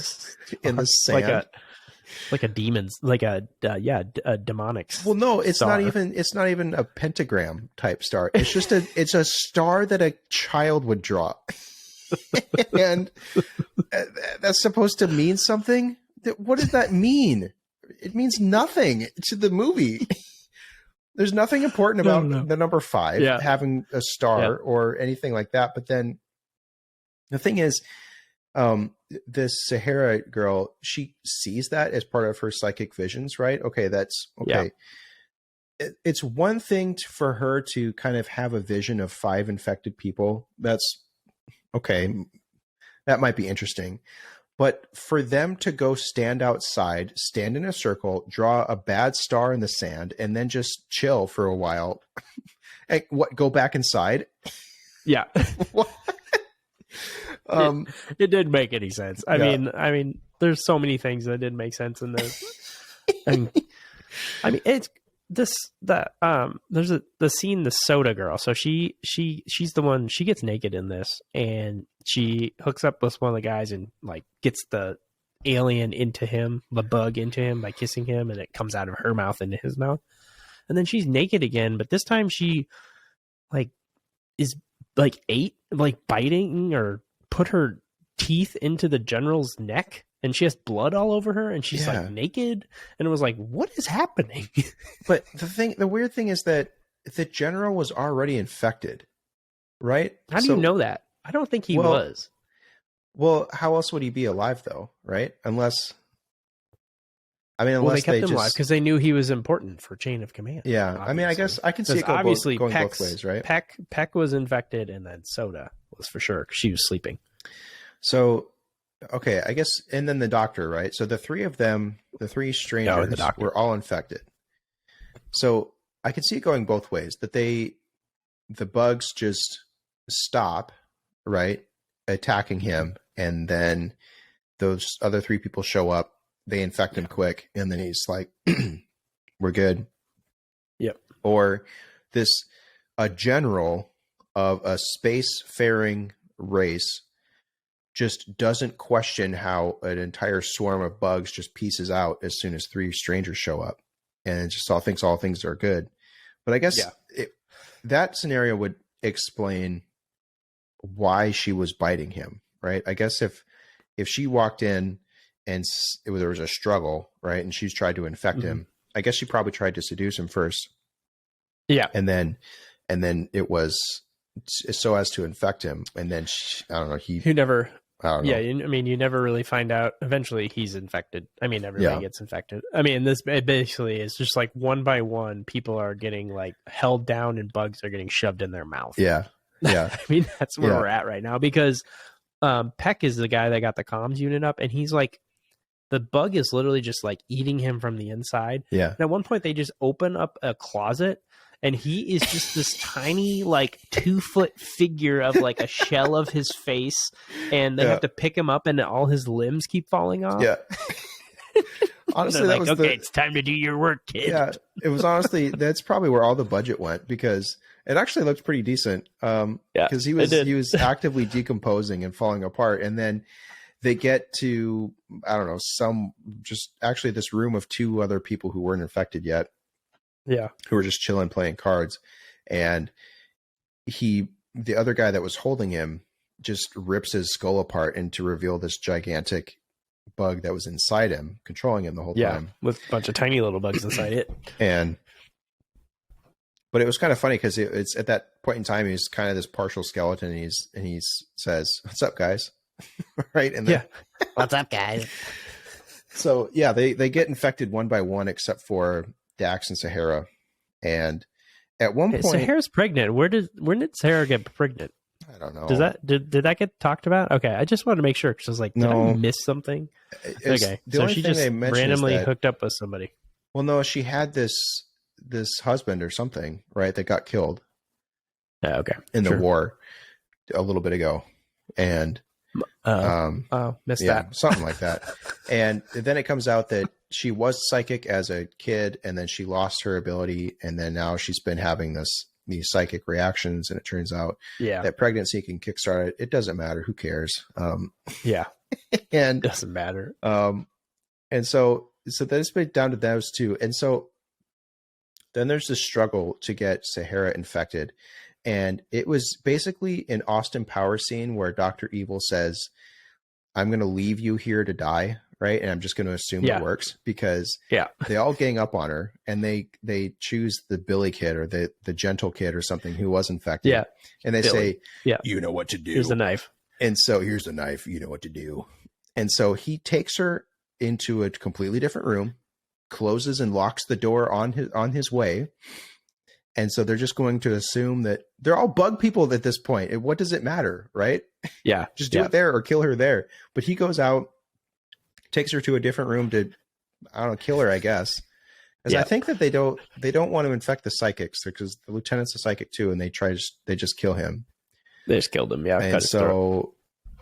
in the sand. Like a demon's, like a demonic. Well, no, it's star. not even a pentagram type star. It's just it's a star that a child would draw. And that's supposed to mean something. What does that mean? It means nothing to the movie. There's nothing important about the number 5 having a star or anything like that. But then the thing is, this Sahara girl, she sees that as part of her psychic visions, right? Okay, that's okay. Yeah. It's one thing for her to kind of have a vision of 5 infected people. That's okay. That might be interesting. But for them to go stand outside, stand in a circle, draw a bad star in the sand, and then just chill for a while, and go back inside? Yeah. What? It didn't make any sense. I mean, there's so many things that didn't make sense in this. And I mean, it's there's the scene, the soda girl. So she's the one, she gets naked in this, and she hooks up with one of the guys and like gets the alien into him, the bug into him by kissing him, and it comes out of her mouth into his mouth. And then she's naked again, but this time she like is like biting or put her teeth into the general's neck, and she has blood all over her, and she's like naked, and it was like, what is happening? But the weird thing is that the general was already infected, right? How do you know that? I don't think he was. Well, how else would he be alive though, right? Unless they kept him alive because they knew he was important for chain of command. Yeah, obviously. I mean, I guess I can see it going both ways, right? Peck was infected, and then Soda was for sure because she was sleeping. So, okay, I guess, and then the doctor, right? So the 3 of them, the 3 strangers, were all infected. So I can see it going both ways. That the bugs just stop, right, attacking him, and then those other 3 people show up. They infect him quick, and then he's like, we're good. Yep. Or a general of a spacefaring race just doesn't question how an entire swarm of bugs just pieces out as soon as 3 strangers show up, and just thinks all things are good. But I guess that scenario would explain why she was biting him, right? I guess if she walked in and there was a struggle, right, and she's tried to infect him, I guess she probably tried to seduce him first. Yeah. And then it was so as to infect him. And then I don't know. I don't know. Yeah. I mean, you never really find out. Eventually he's infected. I mean, everybody gets infected. I mean, it basically is just like one by one, people are getting like held down and bugs are getting shoved in their mouth. Yeah. Yeah. I mean, that's where we're at right now, because Peck is the guy that got the comms unit up, and he's like, the bug is literally just like eating him from the inside. Yeah. And at one point they just open up a closet, and he is just this tiny, like 2-foot figure of like a shell of his face, and they have to pick him up, and all his limbs keep falling off. Yeah. Honestly, that like, was okay, it's time to do your work, kid. Yeah, it was honestly, that's probably where all the budget went, because it actually looked pretty decent. Because he was actively decomposing and falling apart, and then they get to, I don't know, this room of 2 other people who weren't infected yet. Yeah, who were just chilling playing cards, and the other guy that was holding him just rips his skull apart and to reveal this gigantic bug that was inside him, controlling him the whole time, with a bunch of tiny little bugs inside it. But it was kind of funny because it's at that point in time, he's kind of this partial skeleton, and he says, "What's up, guys?" Right? And then, what's up, guys? So yeah, they get infected one by one, except for Dax and Sahara. And at one point, Sahara's pregnant. When did Sahara get pregnant? I don't know. Did that get talked about? Okay, I just wanted to make sure, because I was like, did I miss something? Okay, so she just randomly hooked up with somebody. Well, no, she had this husband or something, right? That got killed. In the war a little bit ago, and missed that, something like that. And then it comes out that she was psychic as a kid, and then she lost her ability, and then now she's been having these psychic reactions, and it turns out that pregnancy can kickstart it. It doesn't matter. Who cares? And doesn't matter. And so then it's been down to those 2. And so then there's this struggle to get Sahara infected. And it was basically an Austin Powers scene where Dr. Evil says, "I'm going to leave you here to die." Right. And I'm just going to assume it works, because they all gang up on her, and they choose the Billy kid, or the gentle kid or something, who was infected. Yeah. And they say, "You know what to do. Here's the knife." And so here's the knife. You know what to do. And so he takes her into a completely different room, closes and locks the door on his way. And so they're just going to assume that they're all bug people at this point. What does it matter? Right. Yeah. Just do it there or kill her there. But he goes out, takes her to a different room to, I don't know, kill her, I guess. Because I think that they don't want to infect the psychics, because the lieutenant's a psychic too, and they just kill him. They just killed him, yeah. And so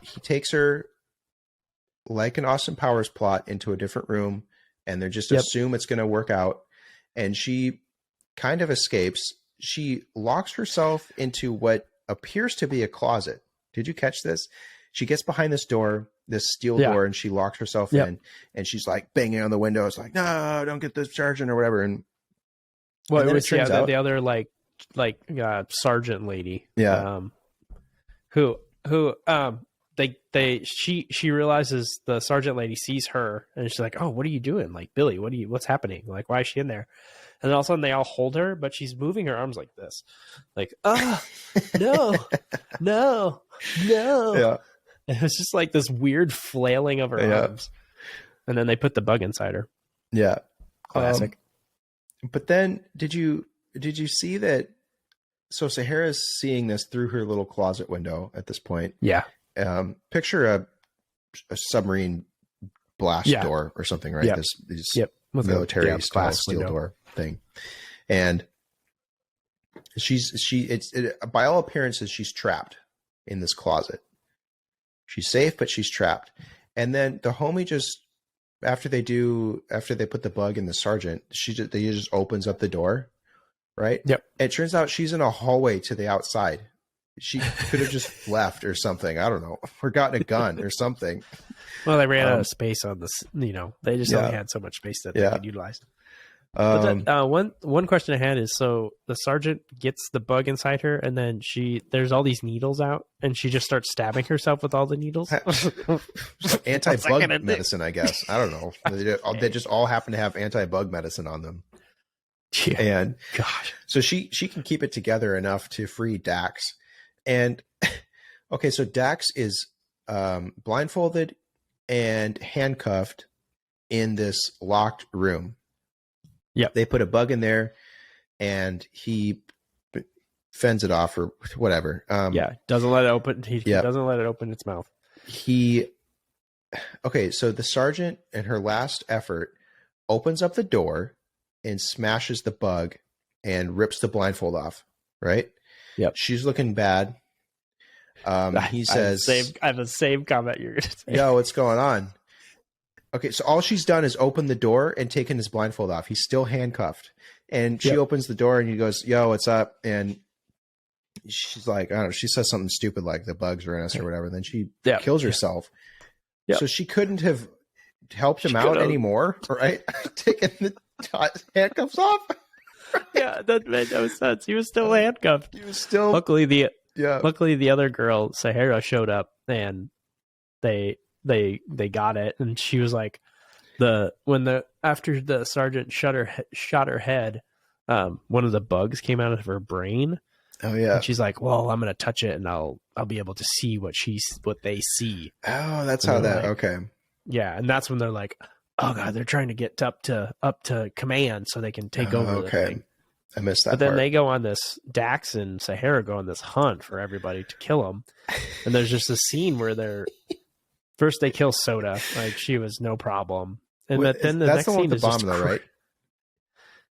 he takes her, like an Austin Powers plot, into a different room, and they just assume it's going to work out. And she kind of escapes. She locks herself into what appears to be a closet. Did you catch this? She gets behind this door, this steel door, and she locks herself in, and she's like banging on the window. It's like, "No, don't get the sergeant," or whatever. And it was the other like sergeant lady. Yeah. She realizes the sergeant lady sees her, and she's like, "Oh, what are you doing? Like, Billy, what's happening? Like, why is she in there?" And all of a sudden they all hold her, but she's moving her arms like this. Like, no. Yeah. And it was just like this weird flailing of her arms. And then they put the bug inside her. Yeah. Classic. But then did you see that? So Sahara's seeing this through her little closet window at this point. Yeah. Picture a submarine blast door or something, right? Yep. This With military glass steel window door thing. And by all appearances, she's trapped in this closet. She's safe, but she's trapped. And then the homie after they put the bug in the sergeant, they just opens up the door, right? Yep. And it turns out she's in a hallway to the outside. She could have just left or something. I don't know, or gotten a gun or something. Well, they ran out of space on this. They just only had so much space that they could utilize. One question I had is, so the sergeant gets the bug inside her, and then there's all these needles out, and she just starts stabbing herself with all the needles. Anti-bug medicine, I guess. I don't know. They just all happen to have anti-bug medicine on them. Yeah. And gosh, so she can keep it together enough to free Dax. And okay, so Dax is blindfolded and handcuffed in this locked room. Yeah, they put a bug in there, and he fends it off or whatever. Doesn't let it open. He doesn't let it open its mouth. So the sergeant, in her last effort, opens up the door and smashes the bug, and rips the blindfold off. Right. Yep. She's looking bad. He says, I have the same comment you're going to say. Yo, what's going on? Okay, so all she's done is open the door and taken his blindfold off. He's still handcuffed. And she opens the door and he goes, yo, what's up? And she's like, I don't know, she says something stupid like the bugs are in us or whatever. And then she kills herself. Yep. So she couldn't have helped him out anymore, right? Taking the handcuffs off. Yeah, that made no sense. He was still handcuffed. He was still. Luckily, the other girl, Sahara, showed up and they got it, and she was like, after the sergeant shot her head, one of the bugs came out of her brain. Oh yeah. And she's like, well, I'm gonna touch it and I'll be able to see what they see. Oh, that's how that. Okay. Yeah, and that's when they're like, oh god, they're trying to get up to command so they can take over the thing. I missed that. But then they go on this, Dax and Sahara go on this hunt for everybody to kill them. And there's just a scene where first they kill Soda, like she was no problem. And then the next scene is bomb, just right?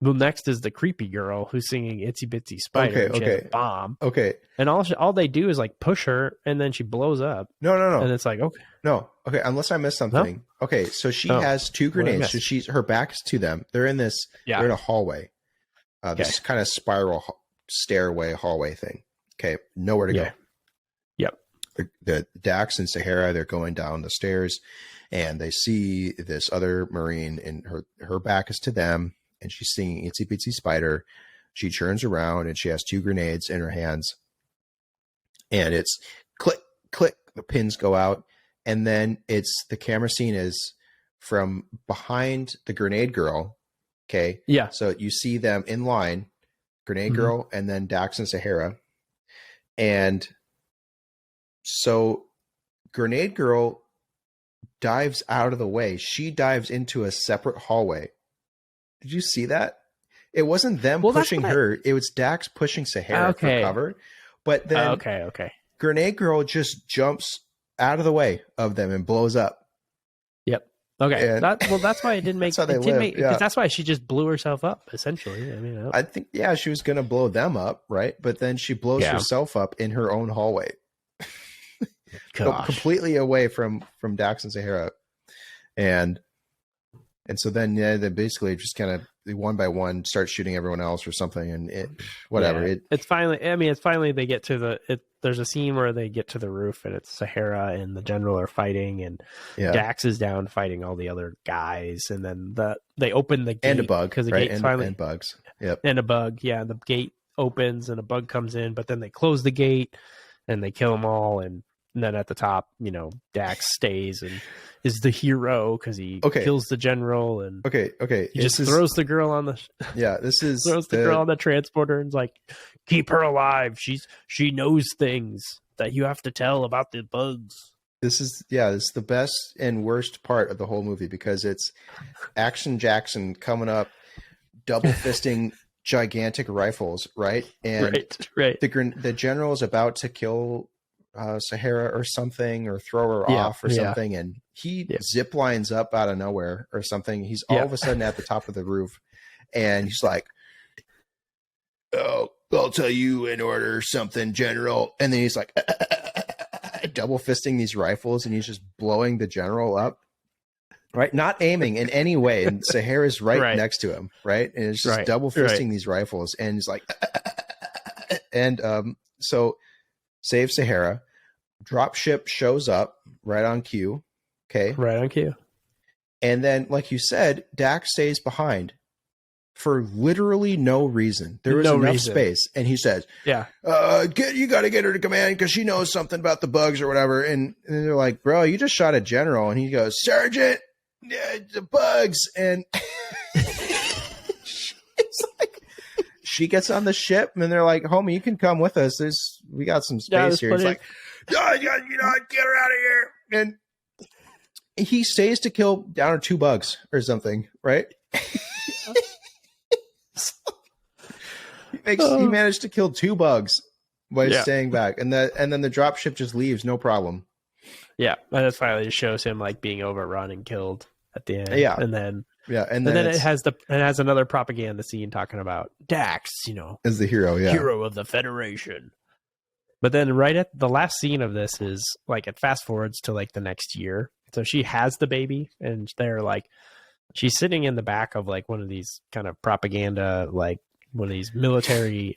The next is the creepy girl who's singing Itsy Bitsy Spider. Okay. She has a bomb. Okay. And all they do is like push her and then she blows up. No. And it's like, okay. No. Okay. Unless I missed something. No? Okay. So she has 2 grenades. So her back is to them. They're in this, they're in a hallway. This kind of spiral stairway hallway thing. Okay. Nowhere to go. Yep. The Dax and Sahara, they're going down the stairs and they see this other Marine and her back is to them. And she's singing Itsy Bitsy Spider. She turns around and she has 2 grenades in her hands. And it's click, click. The pins go out. And then the camera scene is from behind the grenade girl. Okay. Yeah. So you see them in line, grenade girl, and then Dax and Sahara. And so grenade girl dives out of the way. She dives into a separate hallway. Did you see that? It wasn't them pushing her. It was Dax pushing Sahara for cover. But then okay. Grenade Girl just jumps out of the way of them and blows up. Yep. Okay. And that's why it didn't make sense. Because that's why she just blew herself up, essentially. I mean, I think, she was going to blow them up, right? But then she blows herself up in her own hallway. Completely away from Dax and Sahara. And so then, they basically just kind of one by one start shooting everyone else or something, and whatever. Yeah. It's finally they get to there's a scene where they get to the roof, and it's Sahara and the general are fighting, and Dax is down fighting all the other guys, and then they open the gate and a bug because the right? gate finally and bugs, yep, and a bug, the gate opens and a bug comes in, but then they close the gate and they kill them all, and then at the top, Dax stays and is the hero because he kills the general and he just throws the girl on the throws the girl on the transporter and's like, keep her alive. She knows things that you have to tell about the bugs. This is the best and worst part of the whole movie because it's Action Jackson coming up, double fisting gigantic rifles, right? And right. The general is about to kill Sahara or something, or throw her off or something, and he zip lines up out of nowhere or something. He's all of a sudden at the top of the roof, and he's like, "Oh, I'll tell you in order, something, General." And then he's like, double fisting these rifles, and he's just blowing the general up, right? Not aiming in any way, and Sahara's right next to him, right? And it's just double fisting these rifles, and he's like, and so save Sahara. Dropship shows up right on cue. Okay. Right on cue. And then, like you said, Dax stays behind for literally no reason. There was enough space. And he says, you got to get her to command because she knows something about the bugs or whatever. And they're like, bro, you just shot a general. And he goes, Sergeant, the bugs. And it's like, she gets on the ship and they're like, homie, you can come with us. We got some space here. It's like, get her out of here. And he stays to kill down to 2 bugs or something, right? He managed to kill 2 bugs by staying back, and then the dropship just leaves, no problem. Yeah, and it finally just shows him like being overrun and killed at the end. Yeah, and then Yeah, and then it has another propaganda scene talking about Dax, as the hero, hero of the Federation. But then right at the last scene of this is like it fast forwards to like the next year. So she has the baby, and they're like, she's sitting in the back of like one of these kind of propaganda, like one of these military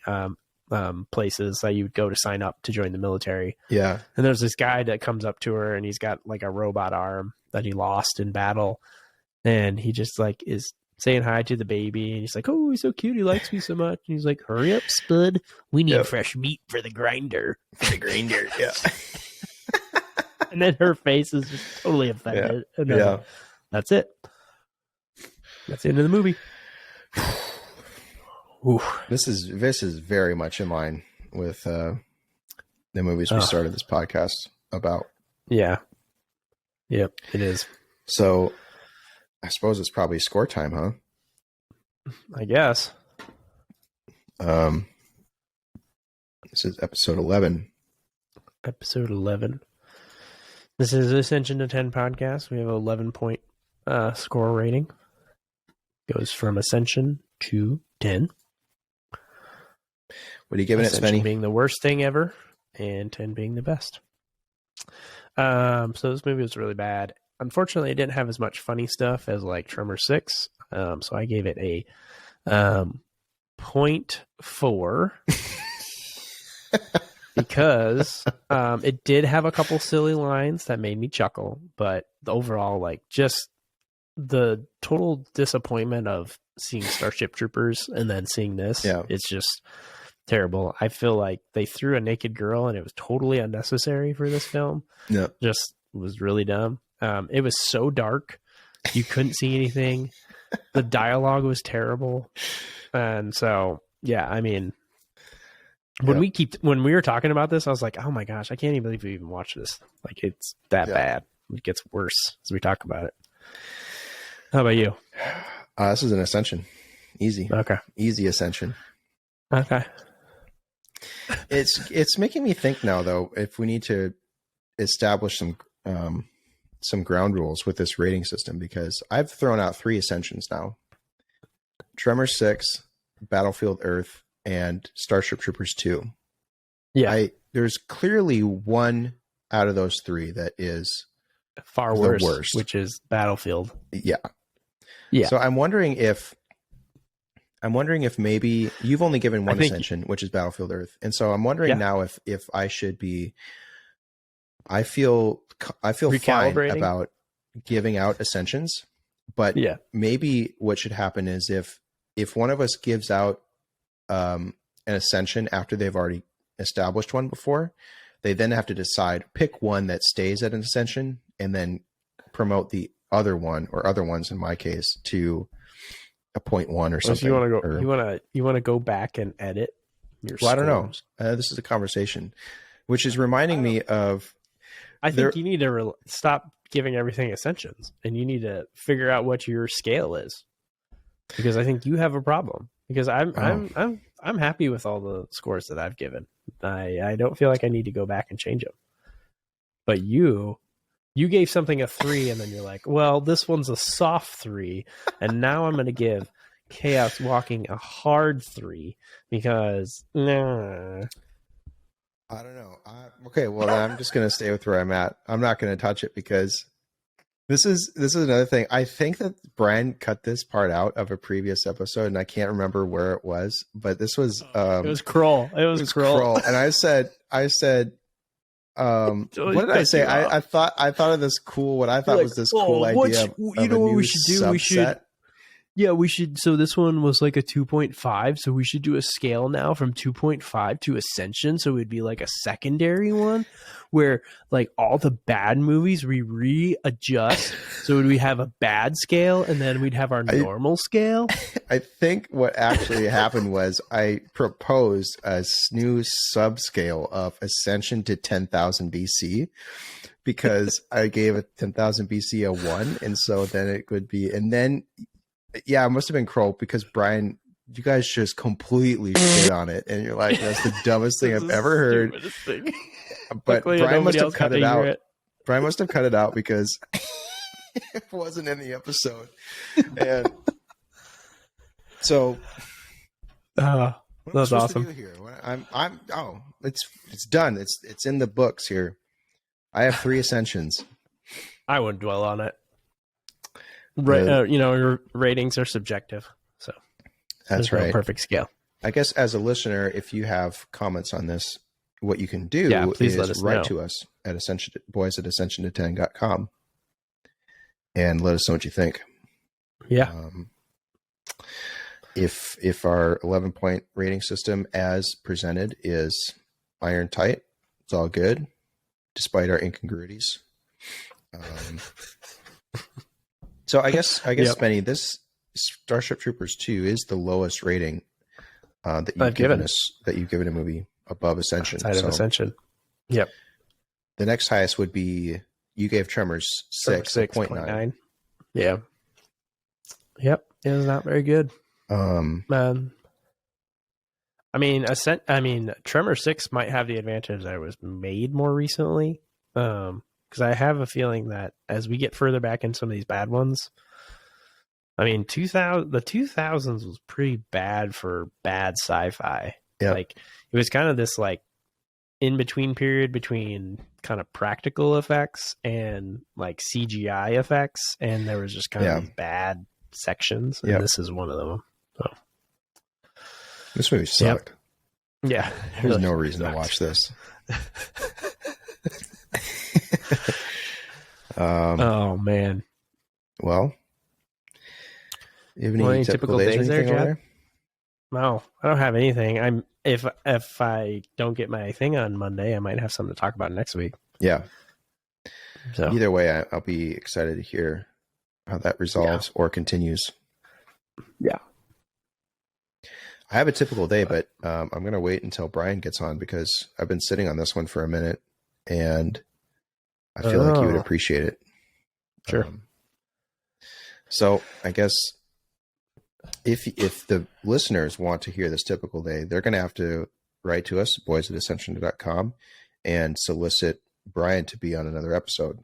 places that you would go to sign up to join the military. Yeah. And there's this guy that comes up to her, and he's got like a robot arm that he lost in battle. And he just like is saying hi to the baby, and he's like, "Oh, he's so cute. He likes me so much." And he's like, "Hurry up, Spud. We need fresh meat for the grinder." Yeah. And then her face is just totally offended. Yeah. And then that's it. That's the end of the movie. This is very much in line with the movies we started this podcast about. Yeah. Yep, it is. So I suppose it's probably score time, huh? I guess. This is episode 11. Episode 11. This is Ascension to 10 podcast. We have an 11-point score rating. Goes from Ascension to 10. What are you giving Ascension it, Spenny? Being the worst thing ever, and 10 being the best. So this movie was really bad. Unfortunately, it didn't have as much funny stuff as like Tremor 6. So I gave it a 0.4 because it did have a couple silly lines that made me chuckle, but the overall, like, just the total disappointment of seeing Starship Troopers and then seeing this, it's just terrible. I feel like they threw a naked girl and it was totally unnecessary for this film. Yeah, just was really dumb. It was so dark. You couldn't see anything. The dialogue was terrible. And so, yeah, I mean, when we were talking about this, I was like, oh my gosh, I can't even believe we even watched this. Like, it's that bad. It gets worse as we talk about it. How about you? This is an Ascension. Easy. Okay. Easy Ascension. Okay. It's making me think now, though, if we need to establish some ground rules with this rating system, because I've thrown out 3 Ascensions now: Tremor 6, Battlefield Earth, and Starship Troopers 2. Yeah, there's clearly one out of those 3 that is far worse, which is Battlefield. Yeah. Yeah. So I'm wondering if maybe you've only given one Ascension, which is Battlefield Earth, and so I'm wondering now if I should be. I feel fine about giving out Ascensions, but maybe what should happen is if one of us gives out an Ascension after they've already established one before, they then have to pick one that stays at an Ascension and then promote the other one, or other ones in my case, to a 0.1 or something. So you want to go back and edit your scores? I don't know. This is a conversation, which is reminding me of. I think you need to stop giving everything Ascensions, and you need to figure out what your scale is, because I think you have a problem. Because I'm happy with all the scores that I've given. I don't feel like I need to go back and change them. But you gave something a 3, and then you're like, well, this one's a soft 3, and now I'm going to give Chaos Walking a hard 3 because I don't know. Okay, well, then I'm just going to stay with where I'm at. I'm not going to touch it because this is another thing. I think that Brian cut this part out of a previous episode, and I can't remember where it was, but this was it was Kroll. It was Kroll. And I said what did I say? I thought of this cool. What I thought was this cool idea. You know what we should do? Subset. We should. So this one was like a 2.5. So we should do a scale now from 2.5 to Ascension. So it'd be like a secondary one where like all the bad movies we readjust. So we have a bad scale and then we'd have our normal scale. I think what actually happened was I proposed a new subscale of Ascension to 10,000 BC because I gave it 10,000 BC a 1. And so then it would be, and then yeah, it must have been Kroll because Brian, you guys just completely shit on it, and you're like, "That's the dumbest thing I've ever heard." But Brian must have cut it out. Brian must have cut it out because It wasn't in the episode. And so that's awesome. Here? It's done. It's in the books here. I have 3 ascensions. I wouldn't dwell on it. Your ratings are subjective, so that's right. No perfect scale. I guess as a listener, if you have comments on this, what you can do please is write to us at bois@ascension10.com and let us know what you think. Yeah. If our 11-point rating system as presented is iron tight, it's all good, despite our incongruities. So I guess Spenny, this Starship Troopers 2 is the lowest rating that you've given a movie above Ascension. Outside of Ascension. Yep. The next highest would be, you gave Tremors 6.9. Yeah. Yep. It was not very good. I mean, Tremor 6 might have the advantage that it was made more recently. Because I have a feeling that as we get further back in some of these bad ones, I mean, the 2000s was pretty bad for bad sci-fi. Yeah. Like, it was kind of this like in-between period between kind of practical effects and like CGI effects, and there was just kind of these bad sections, and this is one of them. So this movie sucked. Yeah, there's no reason to watch this. Oh man. Well, you have any typical days there, Jad? No, I don't have anything. If I don't get my thing on Monday, I might have something to talk about next week. Yeah. So either way, I'll be excited to hear how that resolves or continues. Yeah. I have a typical day, but I'm going to wait until Brian gets on because I've been sitting on this one for a minute, and I feel like you would appreciate it. Sure. So I guess if the listeners want to hear this typical day, they're going to have to write to us, bois@ascension.com, and solicit Brian to be on another episode.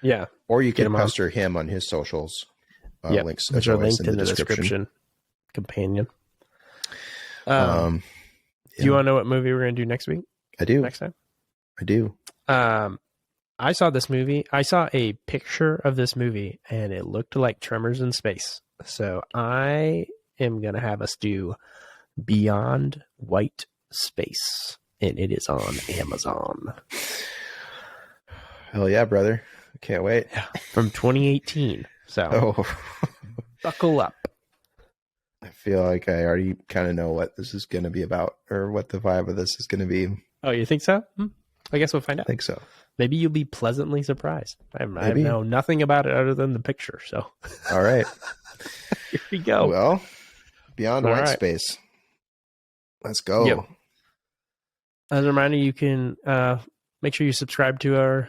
Yeah. Or you can pester him on his socials. Links which are linked in the description. Companion. Do you want to know what movie we're going to do next week? I do. Next time? I do. I saw this movie. I saw a picture of this movie, and it looked like Tremors in space. So I am going to have us do Beyond White Space, and it is on Amazon. Hell yeah, brother. I can't wait. From 2018. So buckle up. I feel like I already kind of know what this is going to be about, or what the vibe of this is going to be. Oh, you think so? I guess we'll find out. I think so. Maybe you'll be pleasantly surprised. I know nothing about it other than the picture. So, all right. Here we go. Well, Beyond White Space. Let's go. Yep. As a reminder, you can make sure you subscribe to our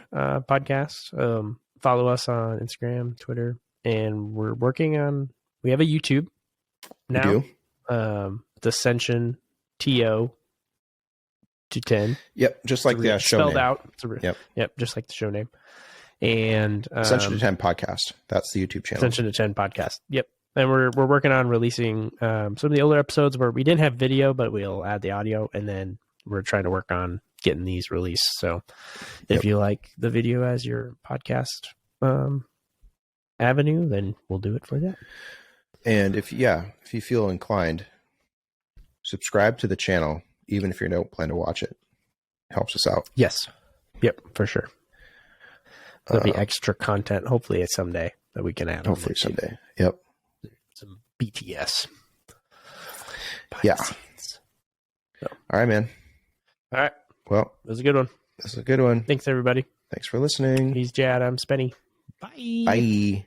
podcast. Follow us on Instagram, Twitter, and we have a YouTube now. We do. Ascension TO 210. Yep, just like the show spelled name. Out. Yep, just like the show name. And Ascension to 10 podcast. That's the YouTube channel. Ascension to 10 podcast. Yep. And we're working on releasing some of the older episodes where we didn't have video, but we'll add the audio, and then we're trying to work on getting these released. So if you like the video as your podcast avenue, then we'll do it for that. And if you feel inclined, subscribe to the channel, even if you don't plan to watch it. Helps us out. Yes. Yep, for sure. There'll be extra content, hopefully someday, that we can add. Hopefully someday. Yep. Some BTS. Yeah. So. All right, man. All right. Well, that was a good one. That's a good one. Thanks, everybody. Thanks for listening. He's JAD. I'm Spenny. Bye. Bye.